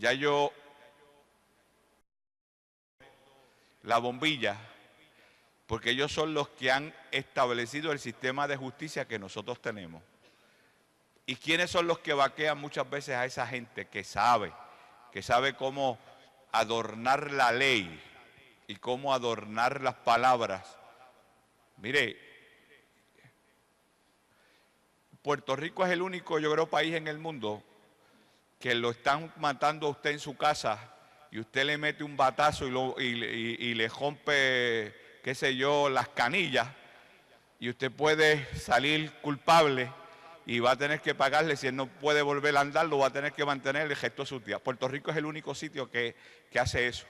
ya yo la bombilla, porque ellos son los que han establecido el sistema de justicia que nosotros tenemos. ¿Y quiénes son los que vaquean muchas veces a esa gente que sabe cómo adornar la ley y cómo adornar las palabras? Mire, Puerto Rico es el único, yo creo, país en el mundo que lo están matando a usted en su casa y usted le mete un batazo y le rompe, qué sé yo, las canillas, y usted puede salir culpable y va a tener que pagarle. Si él no puede volver a andar, lo va a tener que mantener el resto de sus días. Puerto Rico es el único sitio que hace eso,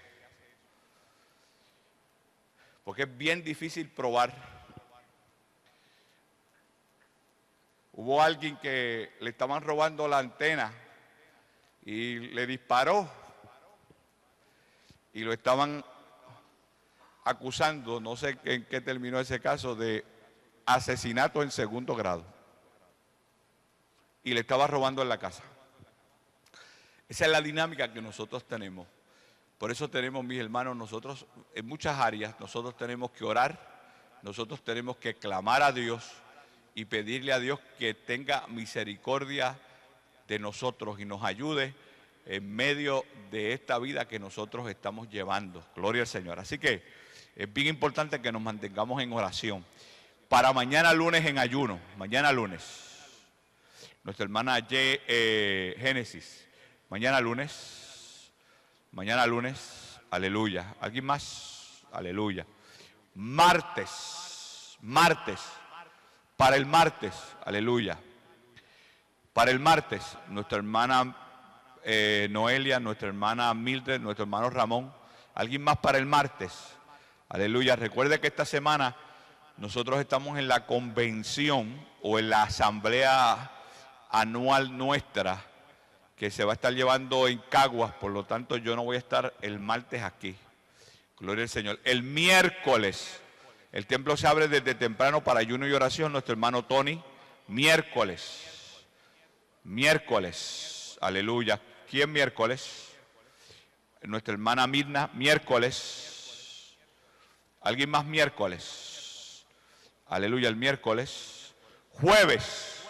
porque es bien difícil probar. Hubo alguien que le estaban robando la antena y le disparó y lo estaban acusando, no sé en qué terminó ese caso, de asesinato en segundo grado, y le estaba robando en la casa. Esa es la dinámica que nosotros tenemos. Por eso tenemos, mis hermanos, nosotros en muchas áreas, nosotros tenemos que orar, nosotros tenemos que clamar a Dios y pedirle a Dios que tenga misericordia de nosotros y nos ayude en medio de esta vida que nosotros estamos llevando. Gloria al Señor. Así que es bien importante que nos mantengamos en oración. Para mañana lunes en ayuno, mañana lunes, nuestra hermana Génesis, mañana lunes, aleluya. ¿Alguien más? Aleluya. Martes, para el martes, aleluya. Para el martes, nuestra hermana Noelia, nuestra hermana Mildred, nuestro hermano Ramón. ¿Alguien más para el martes? Aleluya. Recuerde que esta semana nosotros estamos en la convención o en la asamblea anual nuestra, que se va a estar llevando en Caguas, por lo tanto yo no voy a estar el martes aquí. Gloria al Señor. El miércoles, el templo se abre desde temprano para ayuno y oración, nuestro hermano Tony. Miércoles, aleluya. ¿Quién miércoles? Nuestra hermana Mirna, miércoles. ¿Alguien más miércoles? Aleluya, el miércoles. Jueves,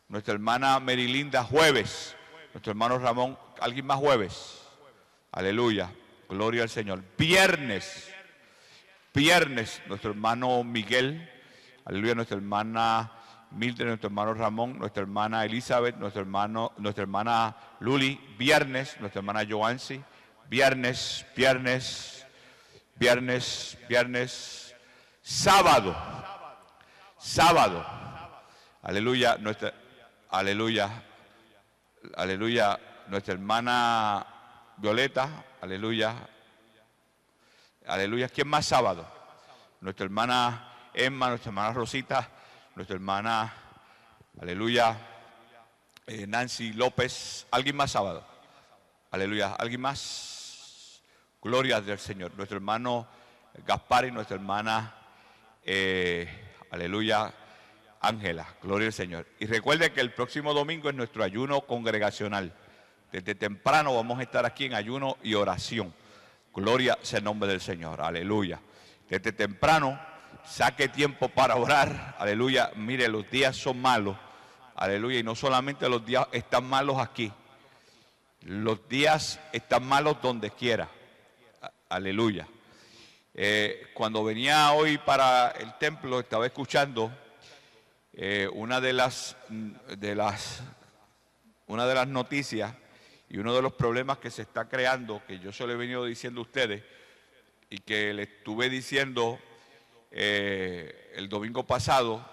nuestra hermana Merilinda, jueves. Nuestro hermano Ramón, ¿alguien más jueves? Aleluya, gloria al Señor. Viernes, nuestro hermano Miguel, aleluya, nuestra hermana Mildred, nuestro hermano Ramón, nuestra hermana Elizabeth, nuestra hermana Luli. Viernes, nuestra hermana Joansi. Viernes. Sábado, aleluya, nuestra hermana Violeta, aleluya. ¿Quién más sábado? Nuestra hermana Emma, nuestra hermana Rosita, nuestra hermana, aleluya, Nancy López. ¿Alguien más sábado? Aleluya. ¿Alguien más? Gloria del Señor. Nuestro hermano Gaspar y nuestra hermana, aleluya, Ángela. Gloria al Señor. Y recuerde que el próximo domingo es nuestro ayuno congregacional. Desde temprano vamos a estar aquí en ayuno y oración. Gloria sea el nombre del Señor. Aleluya. Desde temprano, saque tiempo para orar. Aleluya. Mire, los días son malos. Aleluya. Y no solamente los días están malos aquí. Los días están malos donde quiera. Aleluya. Cuando venía hoy para el templo, estaba escuchando una de las noticias y uno de los problemas que se está creando, que yo se lo he venido diciendo a ustedes y que le estuve diciendo el domingo pasado,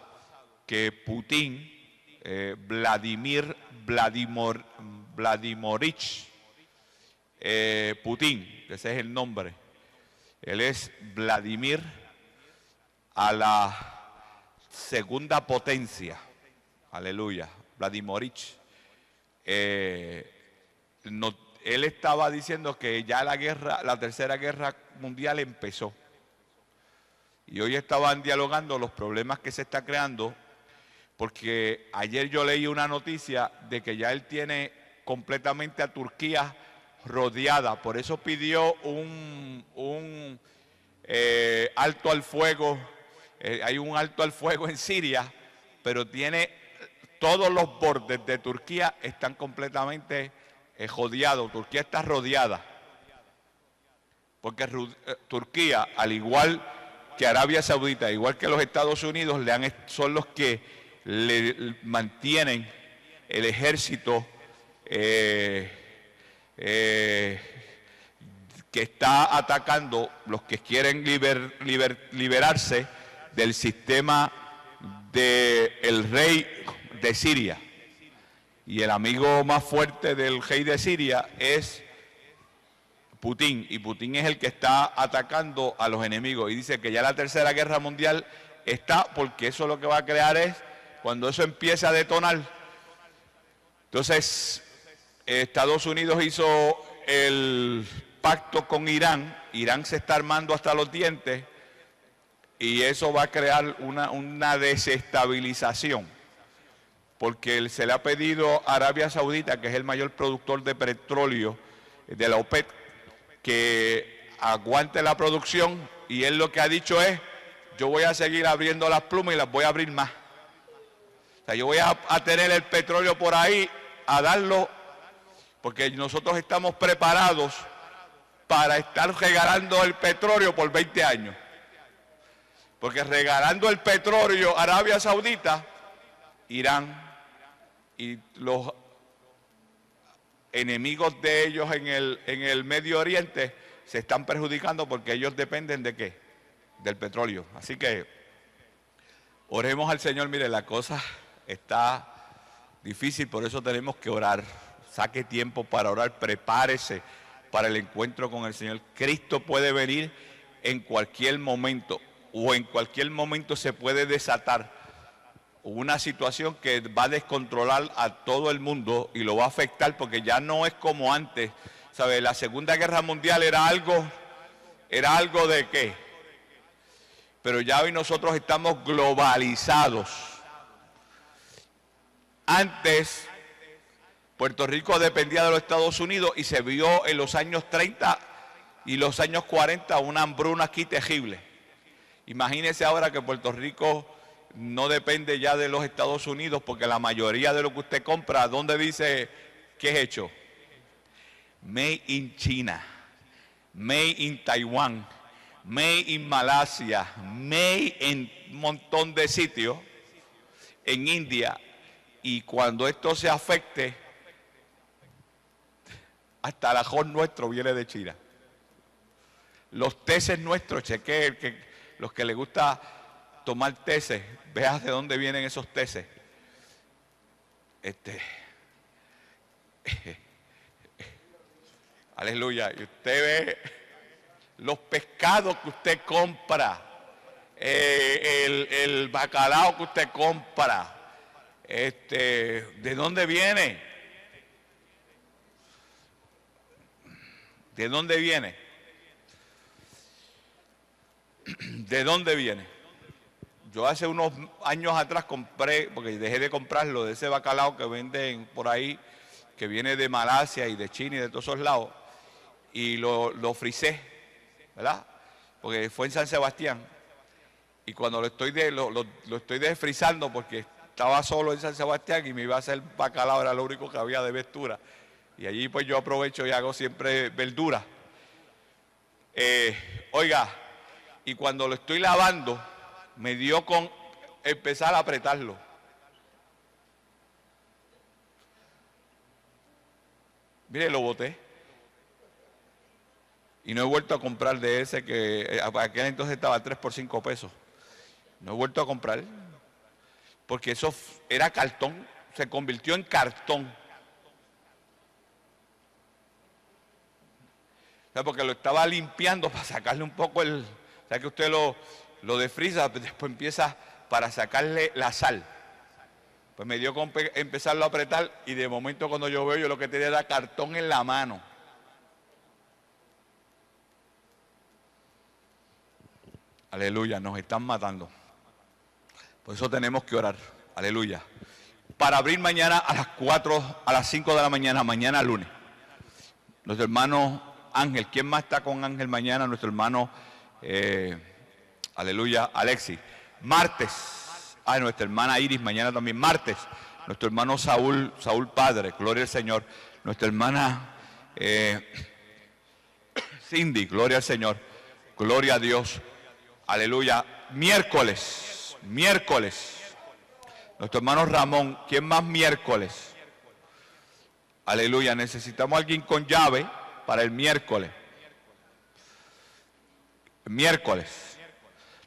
que Putin, Vladimirovich Putin, ese es el nombre, él es Vladimir a la segunda potencia, aleluya, Vladimirovich. Él estaba diciendo que ya la tercera guerra mundial empezó. Y hoy estaban dialogando los problemas que se está creando, porque ayer yo leí una noticia de que ya él tiene completamente a Turquía rodeada, por eso pidió un alto al fuego, hay un alto al fuego en Siria, pero tiene todos los bordes de Turquía están completamente rodeados, Turquía está rodeada, porque Turquía, al igual que Arabia Saudita, igual que los Estados Unidos, son los que le mantienen el ejército que está atacando, los que quieren liberarse del sistema del rey de Siria. Y el amigo más fuerte del rey de Siria es Putin, y Putin es el que está atacando a los enemigos. Y dice que ya la Tercera Guerra Mundial está, porque eso lo que va a crear es, cuando eso empiece a detonar, entonces Estados Unidos hizo el pacto con Irán, Irán se está armando hasta los dientes, y eso va a crear una desestabilización, porque se le ha pedido a Arabia Saudita, que es el mayor productor de petróleo de la OPEP, que aguante la producción, y él lo que ha dicho es: yo voy a seguir abriendo las plumas y las voy a abrir más. O sea, yo voy a tener el petróleo por ahí, a darlo, porque nosotros estamos preparados para estar regalando el petróleo por 20 años. Porque regalando el petróleo a Arabia Saudita, Irán y los enemigos de ellos en el Medio Oriente se están perjudicando, porque ellos dependen ¿de qué? Del petróleo. Así que oremos al Señor. Mire, la cosa está difícil, por eso tenemos que orar. Saque tiempo para orar, prepárese para el encuentro con el Señor. Cristo puede venir en cualquier momento, o en cualquier momento se puede desatar una situación que va a descontrolar a todo el mundo y lo va a afectar, porque ya no es como antes. ¿Sabe? La Segunda Guerra Mundial era algo de qué, pero ya hoy nosotros estamos globalizados. Antes Puerto Rico dependía de los Estados Unidos, y se vio en los años 30 y los años 40 una hambruna aquí terrible. Imagínese ahora que Puerto Rico no depende ya de los Estados Unidos, porque la mayoría de lo que usted compra, ¿dónde dice que es hecho? Made in China, made in Taiwán, made in Malasia, made en un montón de sitios, en India. Y cuando esto se afecte, hasta el ajo nuestro viene de China. Los teces nuestros, cheque, los que les gusta tomar teces, veas de dónde vienen esos teces. Aleluya. Y usted ve los pescados que usted compra, el bacalao que usted compra, ¿de dónde viene? ¿De dónde viene? ¿De dónde viene? Yo hace unos años atrás compré, porque dejé de comprarlo, de ese bacalao que venden por ahí, que viene de Malasia y de China y de todos esos lados, y lo frisé, ¿verdad? Porque fue en San Sebastián, y cuando lo estoy desfrizando, porque estaba solo en San Sebastián y me iba a hacer bacalao, era lo único que había de verdura, y allí pues yo aprovecho y hago siempre verdura. Oiga, y cuando lo estoy lavando, me dio con empezar a apretarlo. Mire, lo boté. Y no he vuelto a comprar de ese que aquel entonces estaba a 3 por 5 pesos. No he vuelto a comprar, porque eso era cartón, se convirtió en cartón. O sea, porque lo estaba limpiando para sacarle un poco o sea, que usted lo desfriza, después empieza para sacarle la sal. Pues me dio con empezarlo a apretar, y de momento cuando yo veo, yo lo que tenía era cartón en la mano. Aleluya, nos están matando. Por eso tenemos que orar. Aleluya. Para abrir mañana a las 4, a las 5 de la mañana, mañana lunes. Nuestro hermano Ángel, ¿quién más está con Ángel mañana? Nuestro hermano, aleluya, Alexis. Martes, nuestra hermana Iris mañana también. Martes, nuestro hermano Saúl Padre, gloria al Señor. Nuestra hermana Cindy, gloria al Señor. Gloria a Dios. Aleluya. Miércoles. Nuestro hermano Ramón. ¿Quién más miércoles? Aleluya. Necesitamos a alguien con llave para el miércoles.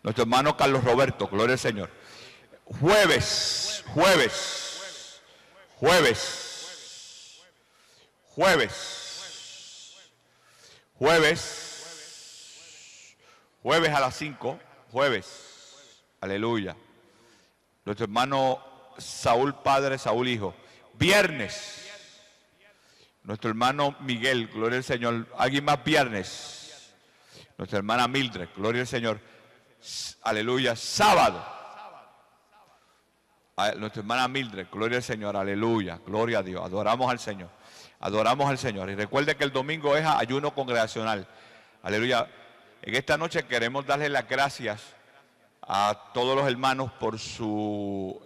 Nuestro hermano Carlos Roberto. Gloria al Señor. Jueves. Jueves a las 5, jueves, aleluya. Nuestro hermano Saúl Padre, Saúl Hijo. Viernes, nuestro hermano Miguel, gloria al Señor. ¿Alguien más viernes? Nuestra hermana Mildred, gloria al Señor. Aleluya. Sábado, nuestra hermana Mildred, gloria al Señor, aleluya, gloria a Dios. Adoramos al Señor. Y recuerde que el domingo es ayuno congregacional, aleluya. En esta noche queremos darle las gracias a todos los hermanos por su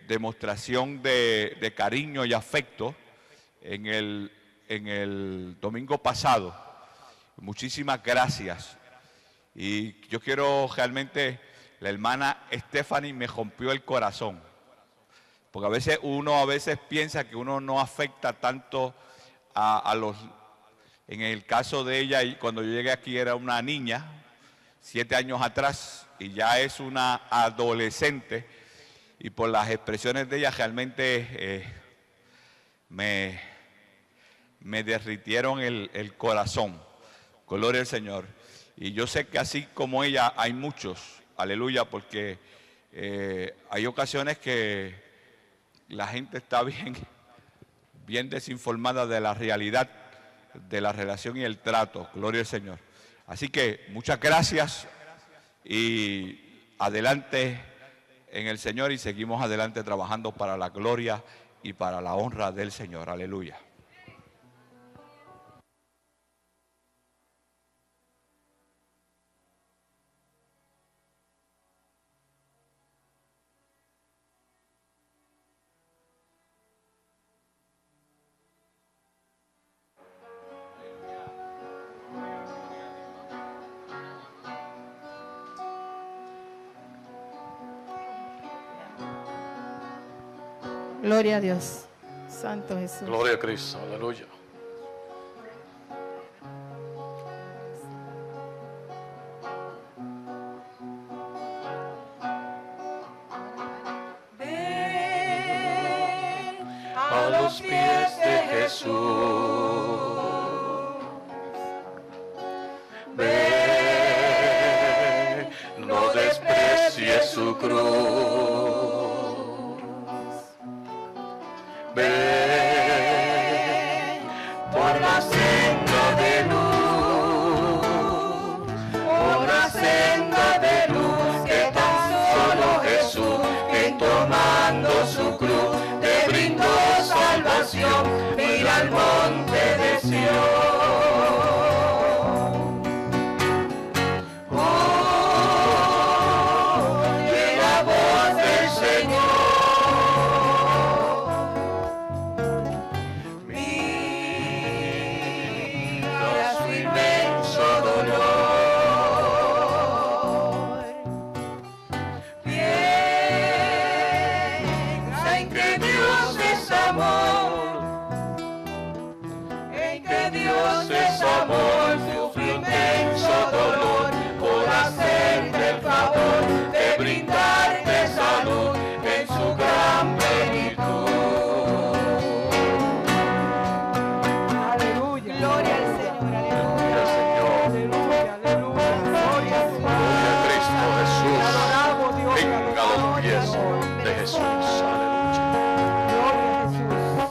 demostración de cariño y afecto en el domingo pasado. Muchísimas gracias. Y yo quiero realmente, la hermana Stephanie me rompió el corazón. Porque a veces piensa que uno no afecta tanto a los... En el caso de ella, y cuando yo llegué aquí era una niña, 7 años atrás, y ya es una adolescente, y por las expresiones de ella realmente me derritieron el corazón. Gloria al Señor. Y yo sé que así como ella hay muchos, aleluya, porque hay ocasiones que la gente está bien desinformada de la realidad de la relación y el trato, gloria al Señor. Así que muchas gracias y adelante en el Señor, y seguimos adelante trabajando para la gloria y para la honra del Señor, aleluya. Gloria a Dios. Santo Jesús. Gloria a Cristo. Aleluya. A los pies de Jesús. Ven, no desprecies su cruz. Ven por la senda de luz, por la senda de luz que tan solo Jesús, que tomando su cruz te brindó salvación. Mira al monte de Sión. Oye la voz del Señor. Sufrió inmenso dolor por hacerte el favor de brindarte salud en su gran plenitud. Aleluya. Gloria al Señor. Gloria al Señor. Aleluya. Aleluya. Gloria al Señor. Gloria a Cristo Jesús. Adoramos, Dios. Venga a los pies de Jesús. Aleluya. Gloria a Jesús.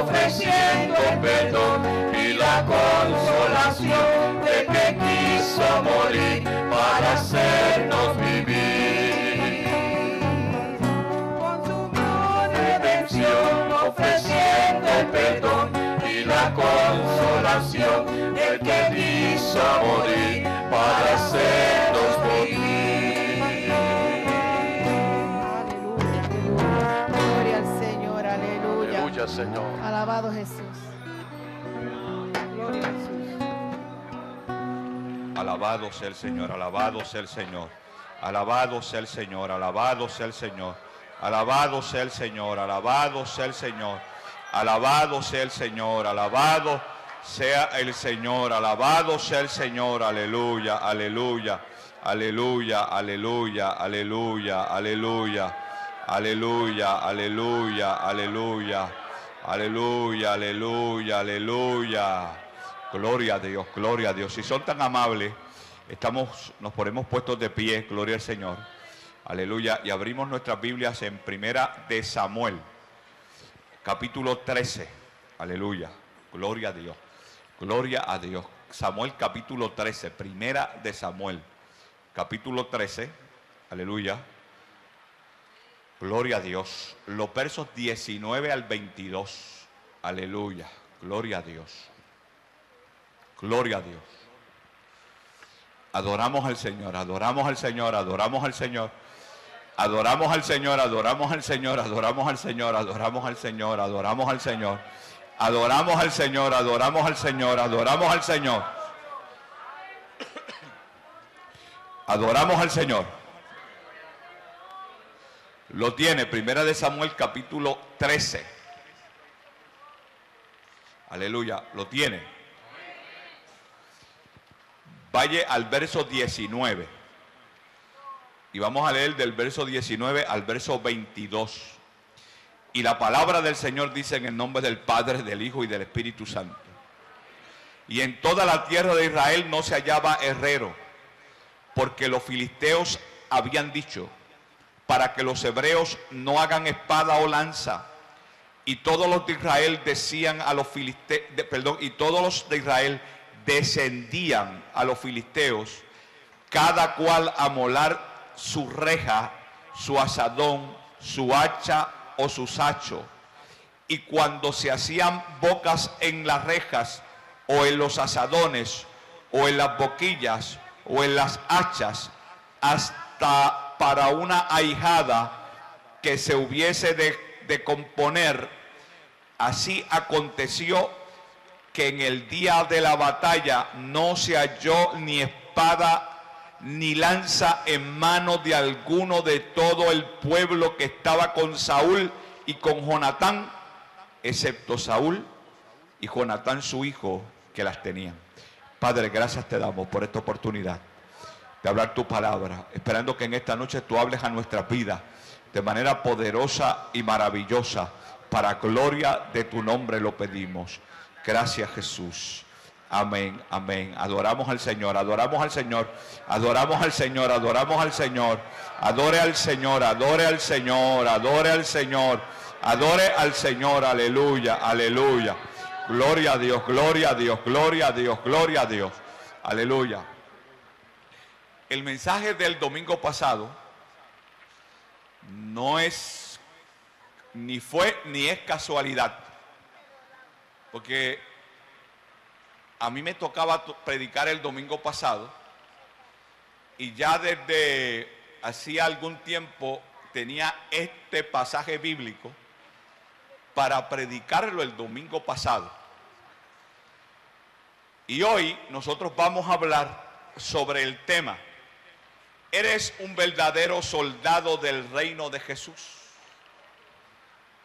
ofreciendo el perdón y la consolación de que quiso morir para hacernos vivir. Consumió redención, ofreciendo el perdón y la consolación de que quiso morir para hacernos vivir. Aleluya, aleluya. Gloria al Señor, aleluya. Aleluya, Señor. Alabado Jesús. Gloria a Jesús. Alabado sea el Señor, alabado sea el Señor, alabado sea el Señor, alabado sea el Señor, alabado sea el Señor, alabado sea el Señor, alabado sea el Señor, alabado sea el Señor, alabado sea el Señor, aleluya, aleluya, aleluya, aleluya, aleluya, aleluya, aleluya, aleluya, aleluya, aleluya, aleluya, aleluya. Gloria a Dios, gloria a Dios. Si son tan amables, nos ponemos puestos de pie, gloria al Señor. Aleluya. Y abrimos nuestras Biblias en Primera de Samuel, capítulo 13. Aleluya. Gloria a Dios. Gloria a Dios. Samuel capítulo 13. Primera de Samuel, capítulo 13. Aleluya. Gloria a Dios. Los versos 19 al 22. Aleluya. Gloria a Dios. Gloria a Dios. Adoramos al Señor, adoramos al Señor, adoramos al Señor. Adoramos al Señor, adoramos al Señor, adoramos al Señor, adoramos al Señor, adoramos al Señor. Adoramos al Señor, adoramos al Señor, adoramos al Señor. Adoramos al Señor. Lo tiene, Primera de Samuel capítulo 13. Aleluya, lo tiene. Vaya al verso 19. Y vamos a leer del verso 19 al verso 22. Y la palabra del Señor dice en el nombre del Padre, del Hijo y del Espíritu Santo. Y en toda la tierra de Israel no se hallaba herrero, porque los filisteos habían dicho, para que los hebreos no hagan espada o lanza. Y todos los de Israel decían a los filisteos, y todos los de Israel descendían a los filisteos, cada cual a molar su reja, su asadón, su hacha o su sacho. Y cuando se hacían bocas en las rejas, o en los asadones, o en las boquillas, o en las hachas, hasta para una ahijada que se hubiese de componer, así aconteció que en el día de la batalla no se halló ni espada ni lanza en manos de alguno de todo el pueblo que estaba con Saúl y con Jonatán, excepto Saúl y Jonatán su hijo, que las tenían. Padre, gracias te damos por esta oportunidad de hablar tu palabra, esperando que en esta noche tú hables a nuestras vidas de manera poderosa y maravillosa. Para gloria de tu nombre lo pedimos. Gracias, Jesús. Amén, amén. Adoramos al Señor, adoramos al Señor, adoramos al Señor, adoramos al Señor. Adore al Señor, adore al Señor, adore al Señor, adore al Señor. Aleluya, aleluya. Gloria a Dios, gloria a Dios, gloria a Dios, gloria a Dios. Aleluya. El mensaje del domingo pasado no es, ni fue, ni es casualidad. Porque a mí me tocaba predicar el domingo pasado y ya desde hacía algún tiempo tenía este pasaje bíblico para predicarlo el domingo pasado. Y hoy nosotros vamos a hablar sobre el tema: ¿eres un verdadero soldado del reino de Jesús?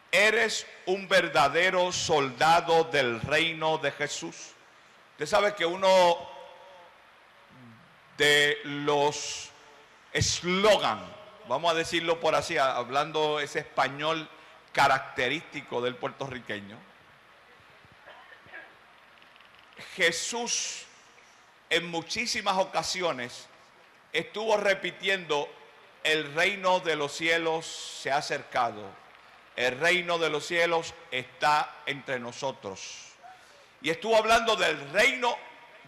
¿Eres un verdadero soldado del reino de Jesús? Usted sabe que uno de los eslogan, vamos a decirlo por así, hablando ese español característico del puertorriqueño, Jesús en muchísimas ocasiones estuvo repitiendo: el reino de los cielos se ha acercado, el reino de los cielos está entre nosotros. Y estuvo hablando del reino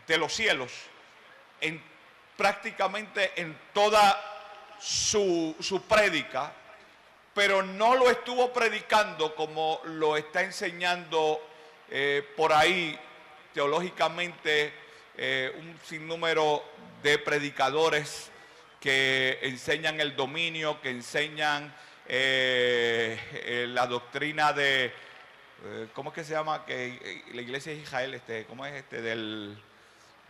de los cielos prácticamente en toda su prédica, pero no lo estuvo predicando como lo está enseñando por ahí teológicamente un sinnúmero de predicadores que enseñan el dominio, que enseñan la doctrina de, ¿cómo es que se llama? Que la iglesia de Israel, ¿cómo es del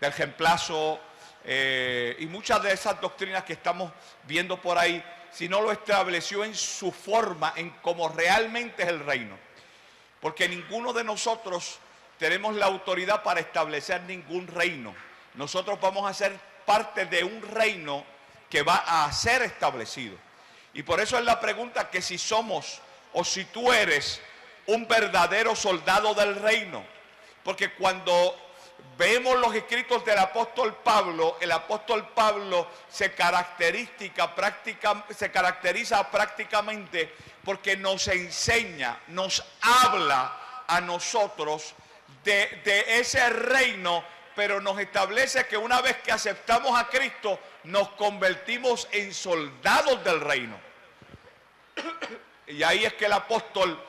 reemplazo? Y muchas de esas doctrinas que estamos viendo por ahí, si no lo estableció en su forma, en cómo realmente es el reino. Porque ninguno de nosotros tenemos la autoridad para establecer ningún reino. Nosotros vamos a ser parte de un reino que va a ser establecido. Y por eso es la pregunta que si somos o si tú eres un verdadero soldado del reino. Porque cuando vemos los escritos del apóstol Pablo, el apóstol Pablo se caracteriza prácticamente porque nos enseña, nos habla a nosotros de ese reino, pero nos establece que una vez que aceptamos a Cristo, nos convertimos en soldados del reino. Y ahí es que el apóstol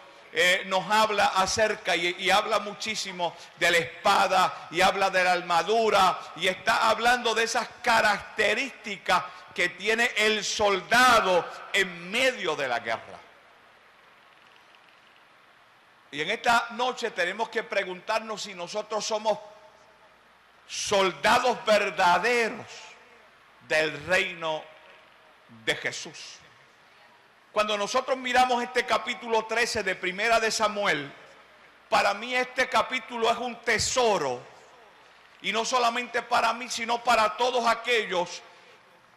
nos habla acerca y habla muchísimo de la espada y habla de la armadura y está hablando de esas características que tiene el soldado en medio de la guerra. Y en esta noche tenemos que preguntarnos si nosotros somos soldados verdaderos del reino de Jesús. Cuando nosotros miramos este capítulo 13 de Primera de Samuel, para mí este capítulo es un tesoro. Y no solamente para mí, sino para todos aquellos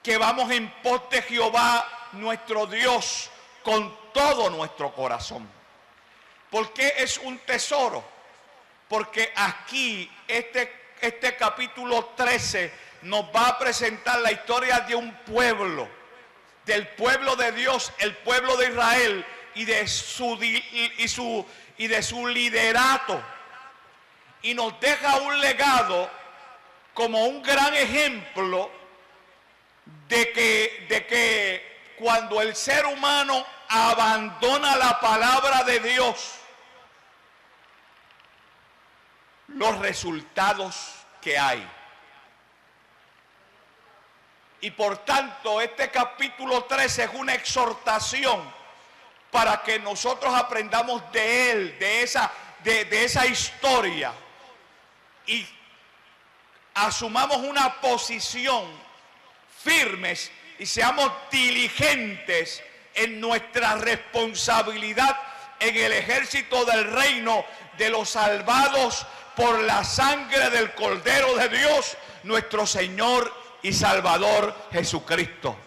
que vamos en pos de Jehová, nuestro Dios, con todo nuestro corazón. ¿Por qué es un tesoro? Porque aquí este capítulo 13 nos va a presentar la historia de un pueblo, del pueblo de Dios, el pueblo de Israel y de su liderato. Y nos deja un legado como un gran ejemplo de que cuando el ser humano abandona la palabra de Dios, los resultados que hay. Y por tanto, este capítulo 13 es una exhortación para que nosotros aprendamos de él, de esa historia, y asumamos una posición firmes y seamos diligentes en nuestra responsabilidad en el ejército del reino de los salvados por la sangre del Cordero de Dios, nuestro Señor y Salvador Jesucristo.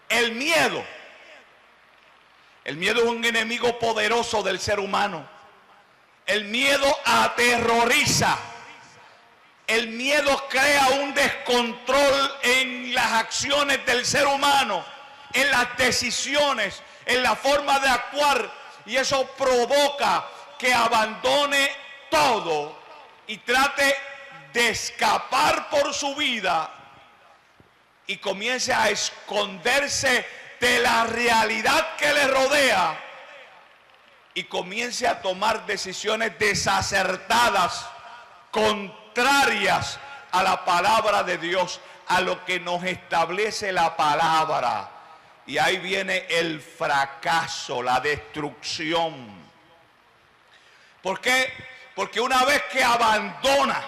El miedo es un enemigo poderoso del ser humano. El miedo aterroriza. El miedo crea un descontrol en las acciones del ser humano, en las decisiones, en la forma de actuar, y eso provoca que abandone todo y trate de escapar por su vida y comience a esconderse de la realidad que le rodea y comience a tomar decisiones desacertadas, contrarias a la palabra de Dios, a lo que nos establece la palabra. Y ahí viene el fracaso, la destrucción. ¿Por qué? Porque una vez que abandona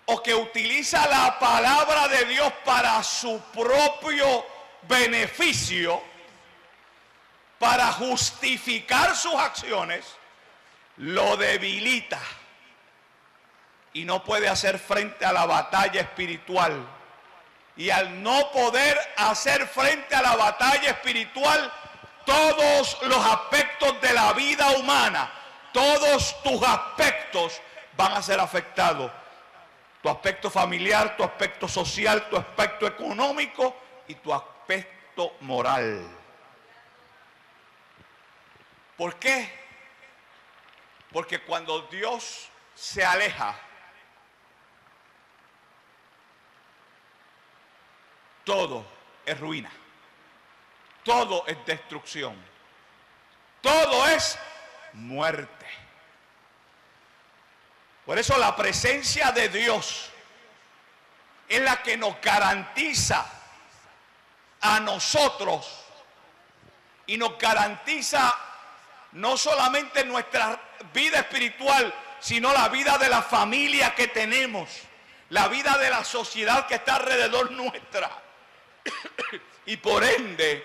o que utiliza la palabra de Dios para su propio beneficio, para justificar sus acciones, lo debilita y no puede hacer frente a la batalla espiritual. Y al no poder hacer frente a la batalla espiritual, todos los aspectos de la vida humana, todos tus aspectos van a ser afectados. Tu aspecto familiar, tu aspecto social, tu aspecto económico y tu aspecto moral. ¿Por qué? Porque cuando Dios se aleja, todo es ruina, todo es destrucción, todo es muerte. Por eso la presencia de Dios es la que nos garantiza a nosotros y nos garantiza no solamente nuestra vida espiritual, sino la vida de la familia que tenemos, la vida de la sociedad que está alrededor nuestra. Y por ende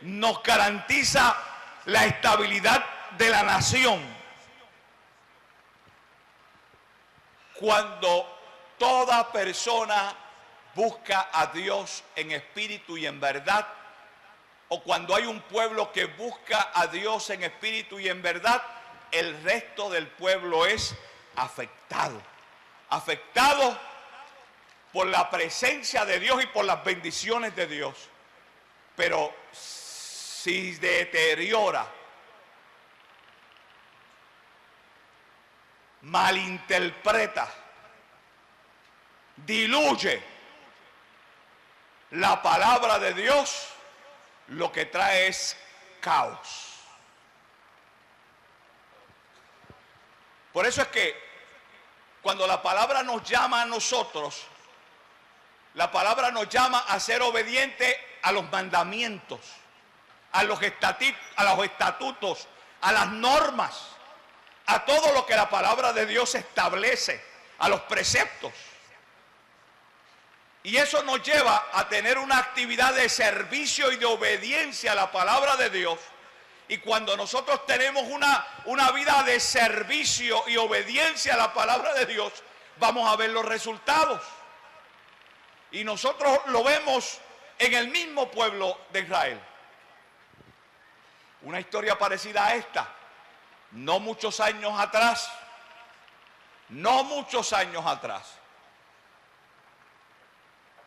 nos garantiza la estabilidad de la nación. Cuando toda persona busca a Dios en espíritu y en verdad, o cuando hay un pueblo que busca a Dios en espíritu y en verdad, el resto del pueblo es afectado. Afectado por la presencia de Dios y por las bendiciones de Dios. Pero si deteriora, malinterpreta, diluye la palabra de Dios, lo que trae es caos. Por eso es que cuando la palabra nos llama a nosotros, la palabra nos llama a ser obedientes a los mandamientos, a los estatutos, a las normas, a todo lo que la palabra de Dios establece, a los preceptos. Y eso nos lleva a tener una actividad de servicio y de obediencia a la palabra de Dios. Y cuando nosotros tenemos una vida de servicio y obediencia a la palabra de Dios, vamos a ver los resultados. Y nosotros lo vemos en el mismo pueblo de Israel. Una historia parecida a esta. No muchos años atrás,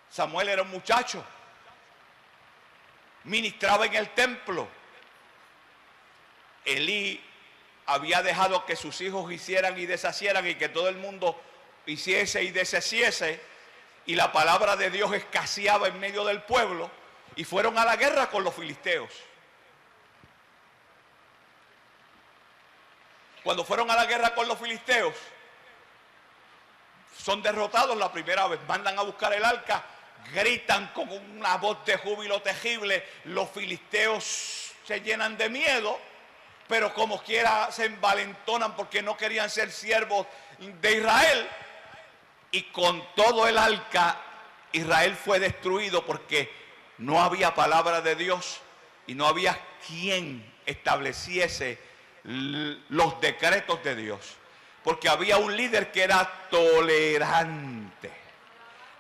Samuel era un muchacho, ministraba en el templo. Elí había dejado que sus hijos hicieran y deshacieran y que todo el mundo hiciese y deshiciese, y la palabra de Dios escaseaba en medio del pueblo, y fueron a la guerra con los filisteos. Cuando fueron a la guerra con los filisteos, son derrotados la primera vez, mandan a buscar el arca, gritan con una voz de júbilo terrible, los filisteos se llenan de miedo, pero como quiera se envalentonan porque no querían ser siervos de Israel, y con todo el arca Israel fue destruido porque no había palabra de Dios y no había quien estableciese los decretos de Dios, porque había un líder que era tolerante.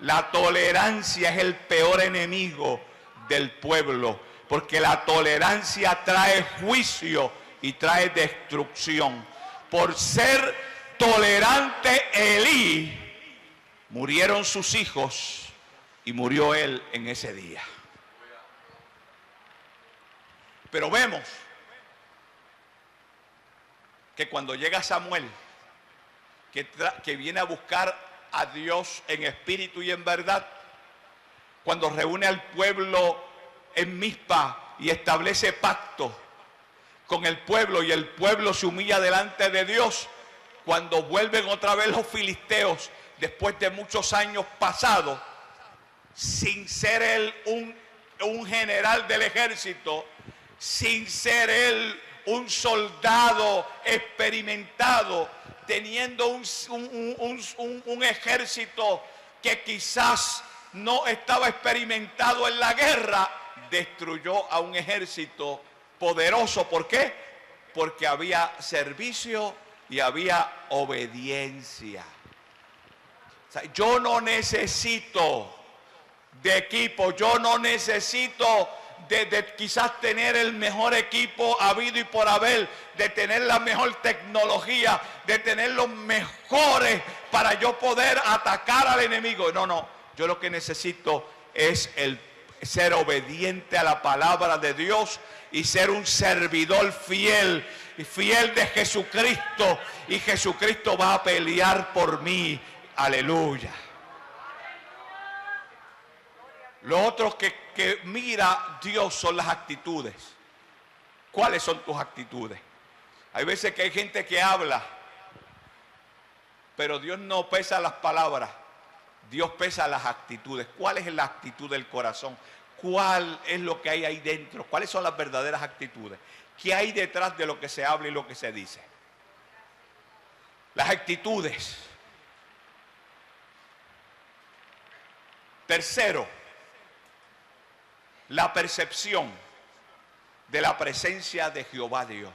La tolerancia es el peor enemigo del pueblo, porque la tolerancia trae juicio y trae destrucción. Por ser tolerante Elí, murieron sus hijos y murió él en ese día. Pero vemos que cuando llega Samuel, que viene a buscar a Dios en espíritu y en verdad, cuando reúne al pueblo en Mizpa y establece pacto con el pueblo, y el pueblo se humilla delante de Dios, cuando vuelven otra vez los filisteos, después de muchos años pasados, sin ser él un general del ejército, sin ser él un soldado experimentado, teniendo un ejército que quizás no estaba experimentado en la guerra, destruyó a un ejército poderoso. ¿Por qué? Porque había servicio y había obediencia. O sea, yo no necesito de equipo, yo no necesito de quizás tener el mejor equipo habido y por haber, de tener la mejor tecnología, de tener los mejores para yo poder atacar al enemigo. No, yo lo que necesito es el ser obediente a la palabra de Dios y ser un servidor fiel de Jesucristo, y Jesucristo va a pelear por mí. Aleluya. Lo otro que mira Dios son las actitudes. ¿Cuáles son tus actitudes? Hay veces que hay gente que habla, pero Dios no pesa las palabras, Dios pesa las actitudes. ¿Cuál es la actitud del corazón? ¿Cuál es lo que hay ahí dentro? ¿Cuáles son las verdaderas actitudes? ¿Qué hay detrás de lo que se habla y lo que se dice? Las actitudes. Tercero, la percepción de la presencia de Jehová Dios.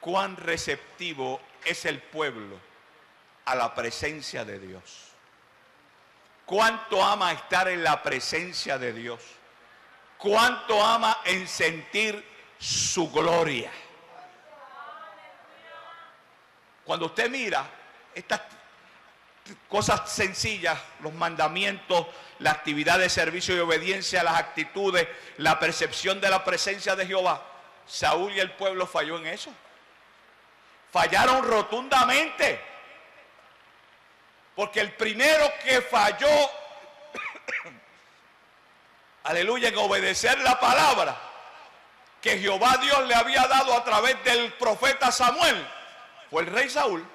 ¿Cuán receptivo es el pueblo a la presencia de Dios? ¿Cuánto ama estar en la presencia de Dios? ¿Cuánto ama en sentir su gloria? Cuando usted mira estas cosas sencillas, los mandamientos, la actividad de servicio y obediencia, las actitudes, la percepción de la presencia de Jehová, Saúl y el pueblo falló en eso. Fallaron rotundamente. Porque el primero que falló, aleluya, en obedecer la palabra que Jehová Dios le había dado a través del profeta Samuel, fue el rey Saúl.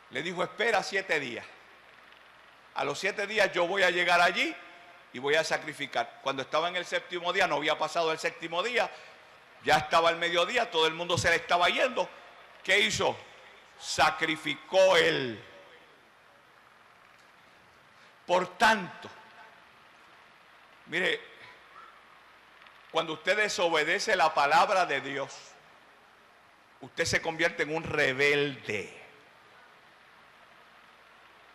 Le dijo, espera 7 días. A los 7 días yo voy a llegar allí y voy a sacrificar. Cuando estaba en el 7º día, no había pasado el 7º día, ya estaba el mediodía, todo el mundo se le estaba yendo. ¿Qué hizo? Sacrificó él. Por tanto, mire, cuando usted desobedece la palabra de Dios, usted se convierte en un rebelde.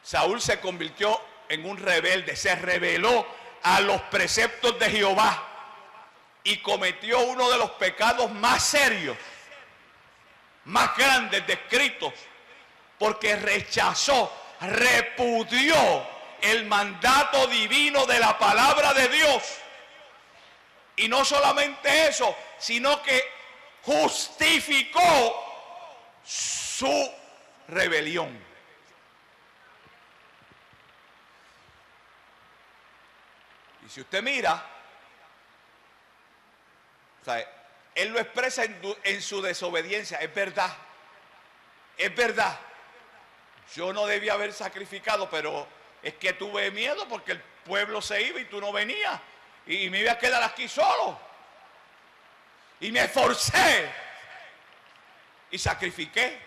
Saúl se convirtió en un rebelde, se rebeló a los preceptos de Jehová y cometió uno de los pecados más serios, más grandes descritos, porque rechazó, repudió el mandato divino de la palabra de Dios. Y no solamente eso, sino que justificó su rebelión. Y si usted mira, o sea, él lo expresa en su desobediencia. Es verdad, es verdad. Yo no debía haber sacrificado, pero es que tuve miedo porque el pueblo se iba y tú no venías. Y me iba a quedar aquí solo. Y me esforcé. Y sacrifiqué.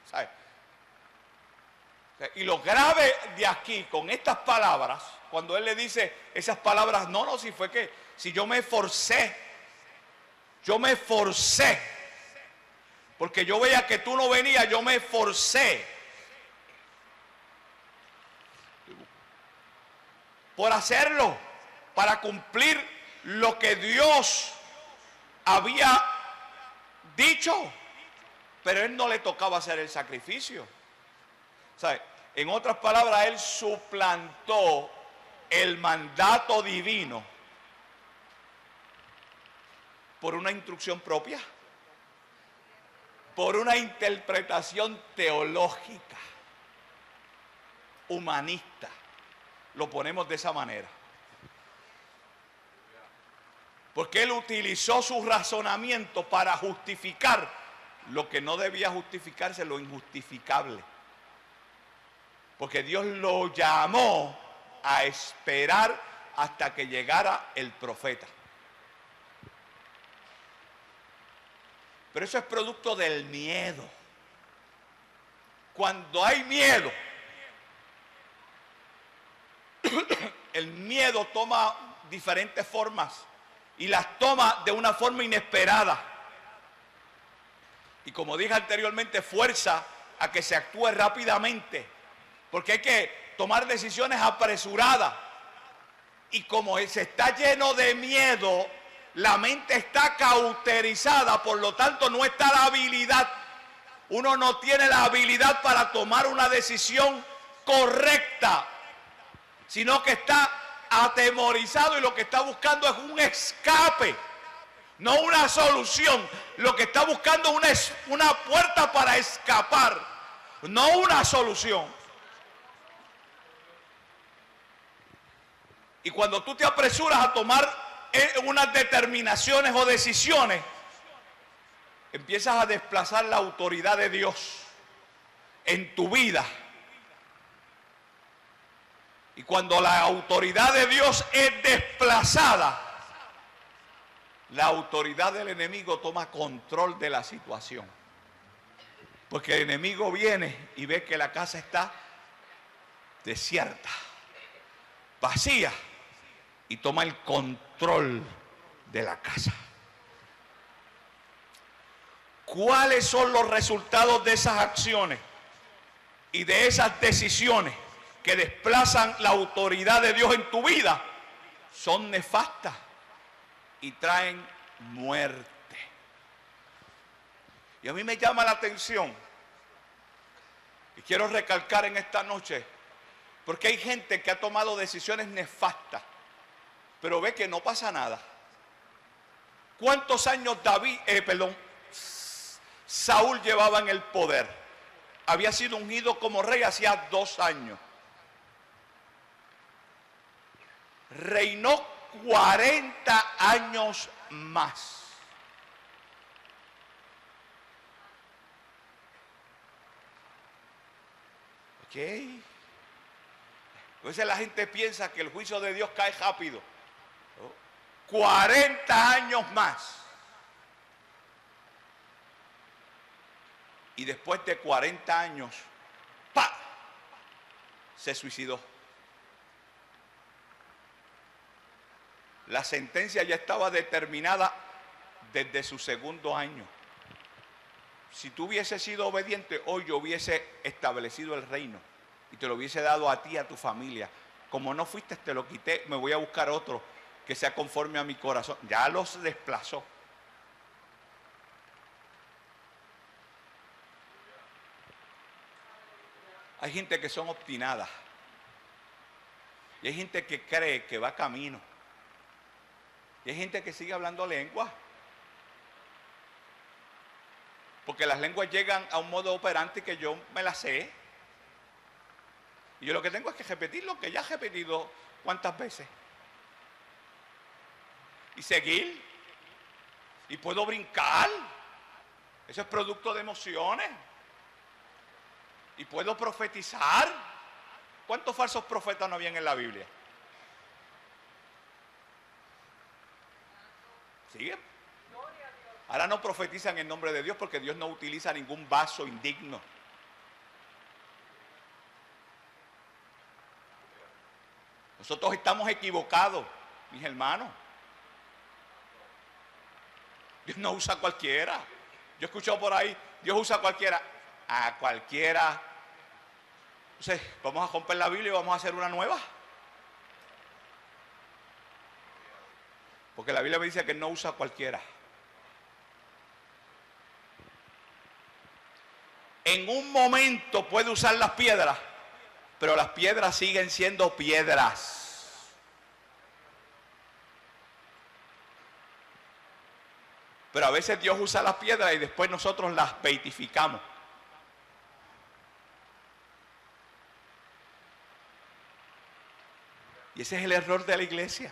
¿Sabe? Y lo grave de aquí, con estas palabras, cuando él le dice esas palabras, no, si fue que, si yo me esforcé, porque yo veía que tú no venías, yo me esforcé por hacerlo, para cumplir lo que Dios había dicho, pero a él no le tocaba hacer el sacrificio. ¿Sabe? En otras palabras, él suplantó el mandato divino por una instrucción propia, por una interpretación teológica, humanista. Lo ponemos de esa manera. Porque él utilizó su razonamiento para justificar lo que no debía justificarse, lo injustificable. Porque Dios lo llamó a esperar hasta que llegara el profeta. Pero eso es producto del miedo. Cuando hay miedo, el miedo toma diferentes formas y las toma de una forma inesperada. Y como dije anteriormente, fuerza a que se actúe rápidamente, porque hay que tomar decisiones apresuradas. Y como se está lleno de miedo, la mente está cauterizada, por lo tanto no está la habilidad. Uno no tiene la habilidad para tomar una decisión correcta, sino que está atemorizado y lo que está buscando es un escape, no una solución. Lo que está buscando es una puerta para escapar, no una solución. Y cuando tú te apresuras a tomar unas determinaciones o decisiones, empiezas a desplazar la autoridad de Dios en tu vida. Y cuando la autoridad de Dios es desplazada, la autoridad del enemigo toma control de la situación. Porque el enemigo viene y ve que la casa está desierta, vacía, y toma el control de la casa. ¿Cuáles son los resultados de esas acciones y de esas decisiones que desplazan la autoridad de Dios en tu vida? Son nefastas y traen muerte. Y a mí me llama la atención, y quiero recalcar en esta noche, porque hay gente que ha tomado decisiones nefastas, pero ve que no pasa nada. ¿Cuántos años Saúl llevaba en el poder? Había sido ungido como rey hacía 2 años. Reinó 40 años más. Ok. A veces la gente piensa que el juicio de Dios cae rápido. 40 años más. Y después de 40 años, ¡pa!, se suicidó. La sentencia ya estaba determinada desde su 2.º año. Si tú hubieses sido obediente, hoy yo hubiese establecido el reino y te lo hubiese dado a ti y a tu familia. Como no fuiste, te lo quité, me voy a buscar otro que sea conforme a mi corazón. Ya los desplazó. Hay gente que son obstinadas. Y hay gente que cree que va camino. Y hay gente que sigue hablando lengua. Porque las lenguas llegan a un modo operante que yo me las sé. Y yo lo que tengo es que repetir lo que ya he repetido cuántas veces. Y seguir. Y puedo brincar. Eso es producto de emociones. Y puedo profetizar. ¿Cuántos falsos profetas no habían en la Biblia? ¿Sigue? Ahora no profetizan en nombre de Dios porque Dios no utiliza ningún vaso indigno. Nosotros estamos equivocados, mis hermanos. Dios no usa a cualquiera. Yo he escuchado por ahí, Dios usa a cualquiera. A cualquiera. Entonces, vamos a romper la Biblia y vamos a hacer una nueva. Porque la Biblia me dice que no usa a cualquiera. En un momento puede usar las piedras, pero las piedras siguen siendo piedras. Pero a veces Dios usa las piedras y después nosotros las beatificamos. Y ese es el error de la iglesia.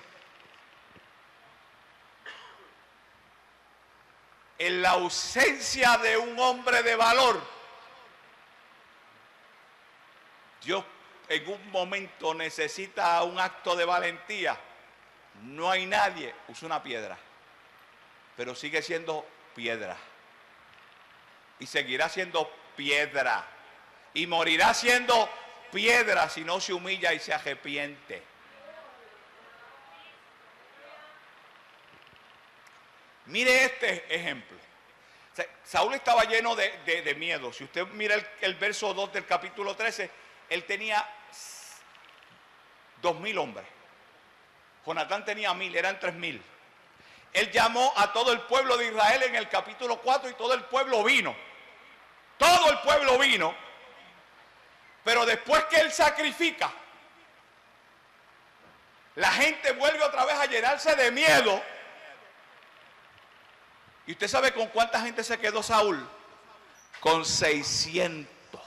En la ausencia de un hombre de valor, Dios en un momento necesita un acto de valentía. No hay nadie, usa una piedra, pero sigue siendo piedra. Y seguirá siendo piedra. Y morirá siendo piedra si no se humilla y se arrepiente. Mire este ejemplo. Saúl estaba lleno de miedo. Si usted mira el verso 2 del capítulo 13, él tenía 2.000 hombres. Jonatán tenía 1.000, eran 3.000. Él llamó a todo el pueblo de Israel en el capítulo 4 y todo el pueblo vino. Todo el pueblo vino. Pero después que él sacrifica, la gente vuelve otra vez a llenarse de miedo. ¿Y usted sabe con cuánta gente se quedó Saúl? Con 600.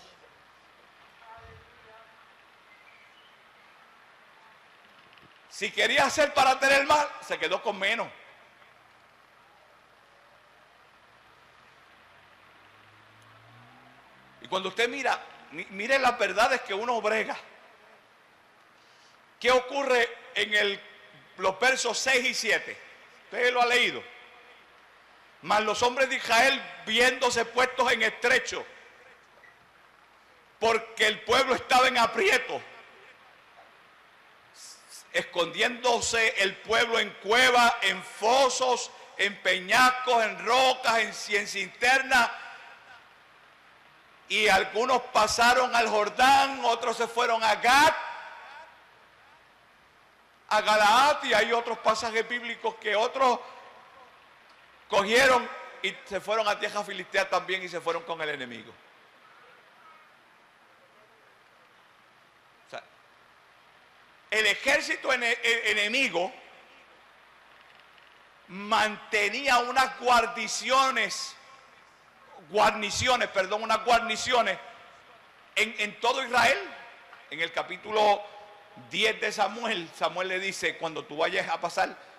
Si quería hacer para tener más, se quedó con menos. Y cuando usted mire las verdades que uno brega. ¿Qué ocurre en los versos 6 y 7? Usted lo ha leído. Mas los hombres de Israel, viéndose puestos en estrecho, porque el pueblo estaba en aprieto, escondiéndose el pueblo en cuevas, en fosos, en peñascos, en rocas, en cisternas, y algunos pasaron al Jordán, otros se fueron a Gat, a Galaad, y hay otros pasajes bíblicos que otros cogieron y se fueron a tierra filistea también y se fueron con el enemigo. O sea, el ejército enemigo mantenía unas guarniciones en todo Israel. En el capítulo 10 de Samuel le dice, cuando tú vayas a pasar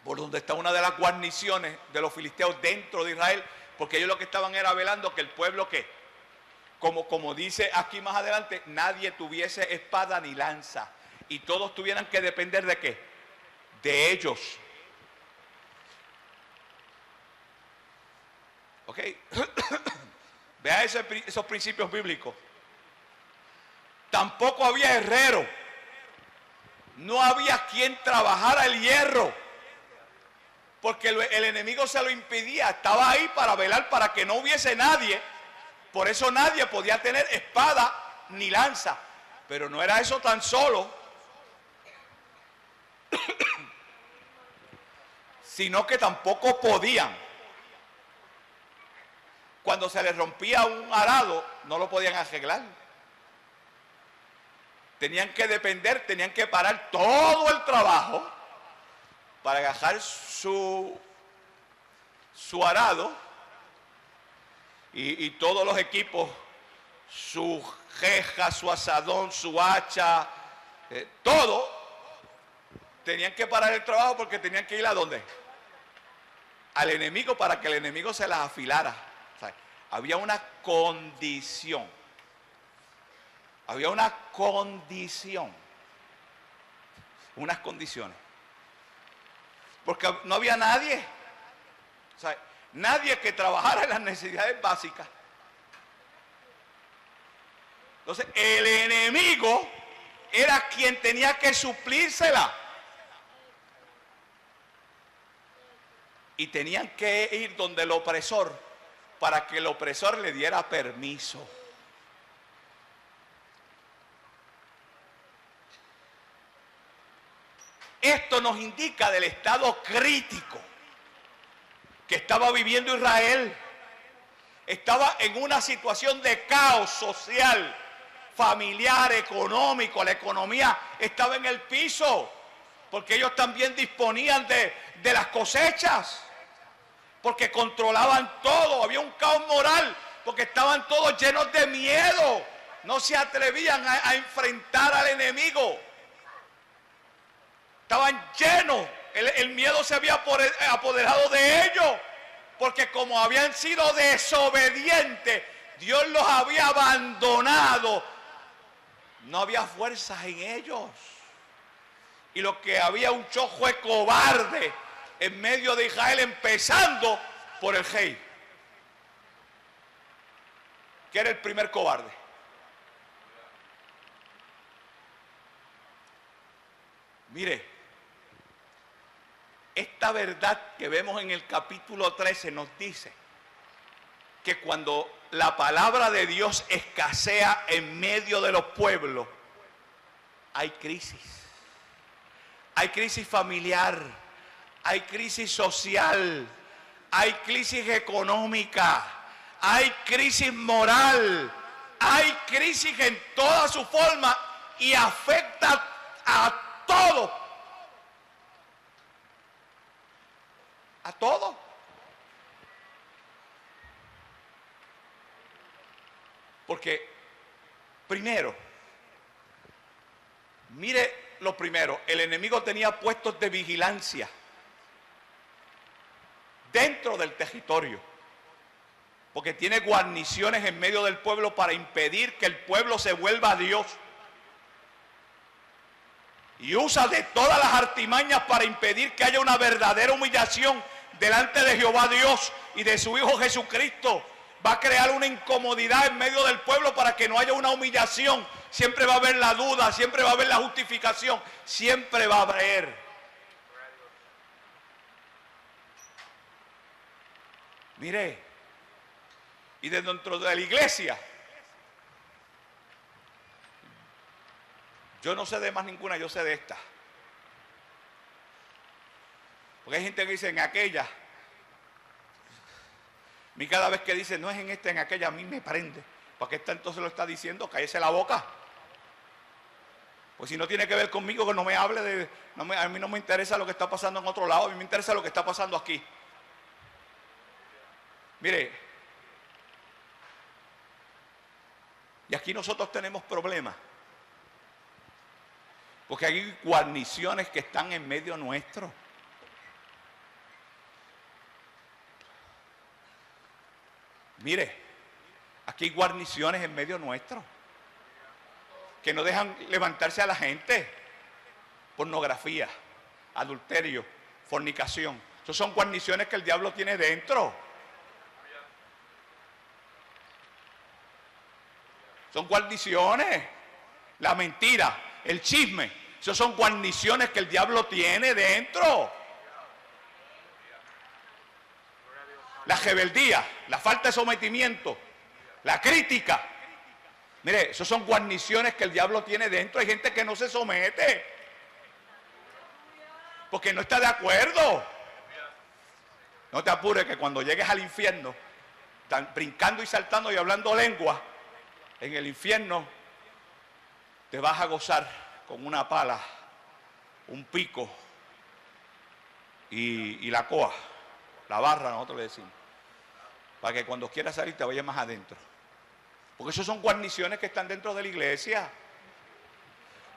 por donde está una de las guarniciones de los filisteos dentro de Israel, porque ellos lo que estaban era velando que el pueblo, que como dice aquí más adelante, nadie tuviese espada ni lanza, y todos tuvieran que depender de ¿qué? De ellos. ¿Ok? Vea esos principios bíblicos. Tampoco había herrero, no había quien trabajara el hierro, porque el enemigo se lo impedía. Estaba ahí para velar para que no hubiese nadie. Por eso nadie podía tener espada ni lanza. Pero no era eso tan solo, sino que tampoco podían. Cuando se les rompía un arado, no lo podían arreglar. Tenían que depender, tenían que parar todo el trabajo para agarrar su arado y todos los equipos, su reja, su asadón, su hacha, todo, tenían que parar el trabajo porque tenían que ir ¿a dónde? Al enemigo, para que el enemigo se las afilara. O sea, había una condición. Había una condición. Unas condiciones. Porque no había nadie. O sea, nadie que trabajara en las necesidades básicas. Entonces, el enemigo era quien tenía que suplírsela. Y tenían que ir donde el opresor para que el opresor le diera permiso. Esto nos indica del estado crítico que estaba viviendo Israel. Estaba en una situación de caos social, familiar, económico. La economía estaba en el piso, porque ellos también disponían de las cosechas, porque controlaban todo. Había un caos moral, porque estaban todos llenos de miedo. No se atrevían a enfrentar al enemigo. Estaban llenos, el miedo se había apoderado de ellos, porque como habían sido desobedientes, Dios los había abandonado. No había fuerzas en ellos. Y lo que había un choque cobarde en medio de Israel, empezando por el rey, que era el primer cobarde. Mire, esta verdad que vemos en el capítulo 13 nos dice que cuando la palabra de Dios escasea en medio de los pueblos, hay crisis. Hay crisis familiar, hay crisis social, hay crisis económica, hay crisis moral, hay crisis en toda su forma y afecta a a todo. Porque primero, mire lo primero, el enemigo tenía puestos de vigilancia dentro del territorio, porque tiene guarniciones en medio del pueblo para impedir que el pueblo se vuelva a Dios. Y usa de todas las artimañas para impedir que haya una verdadera humillación delante de Jehová Dios y de su Hijo Jesucristo. Va a crear una incomodidad en medio del pueblo para que no haya una humillación. Siempre va a haber la duda, siempre va a haber la justificación, siempre va a haber. Mire, y de dentro de la iglesia, yo no sé de más ninguna, yo sé de esta. Porque hay gente que dice en aquella. A mí cada vez que dice no es en esta, en aquella, a mí me prende. ¿Para qué entonces lo está diciendo? Cállese la boca. Pues si no tiene que ver conmigo, que no me hable de... a mí no me interesa lo que está pasando en otro lado, a mí me interesa lo que está pasando aquí. Mire, y aquí nosotros tenemos problemas. Porque hay guarniciones que están en medio nuestro. Mire, aquí hay guarniciones en medio nuestro que no dejan levantarse a la gente. Pornografía, adulterio, fornicación. Esas son guarniciones que el diablo tiene dentro. Son guarniciones. La mentira, el chisme, esas son guarniciones que el diablo tiene dentro. La rebeldía, la falta de sometimiento, la crítica. Mire, esas son guarniciones que el diablo tiene dentro. Hay gente que no se somete porque no está de acuerdo. No te apures que cuando llegues al infierno, brincando y saltando y hablando lengua, en el infierno te vas a gozar con una pala, un pico y la coa, la barra, nosotros le decimos, para que cuando quieras salir te vayas más adentro. Porque eso son guarniciones que están dentro de la iglesia.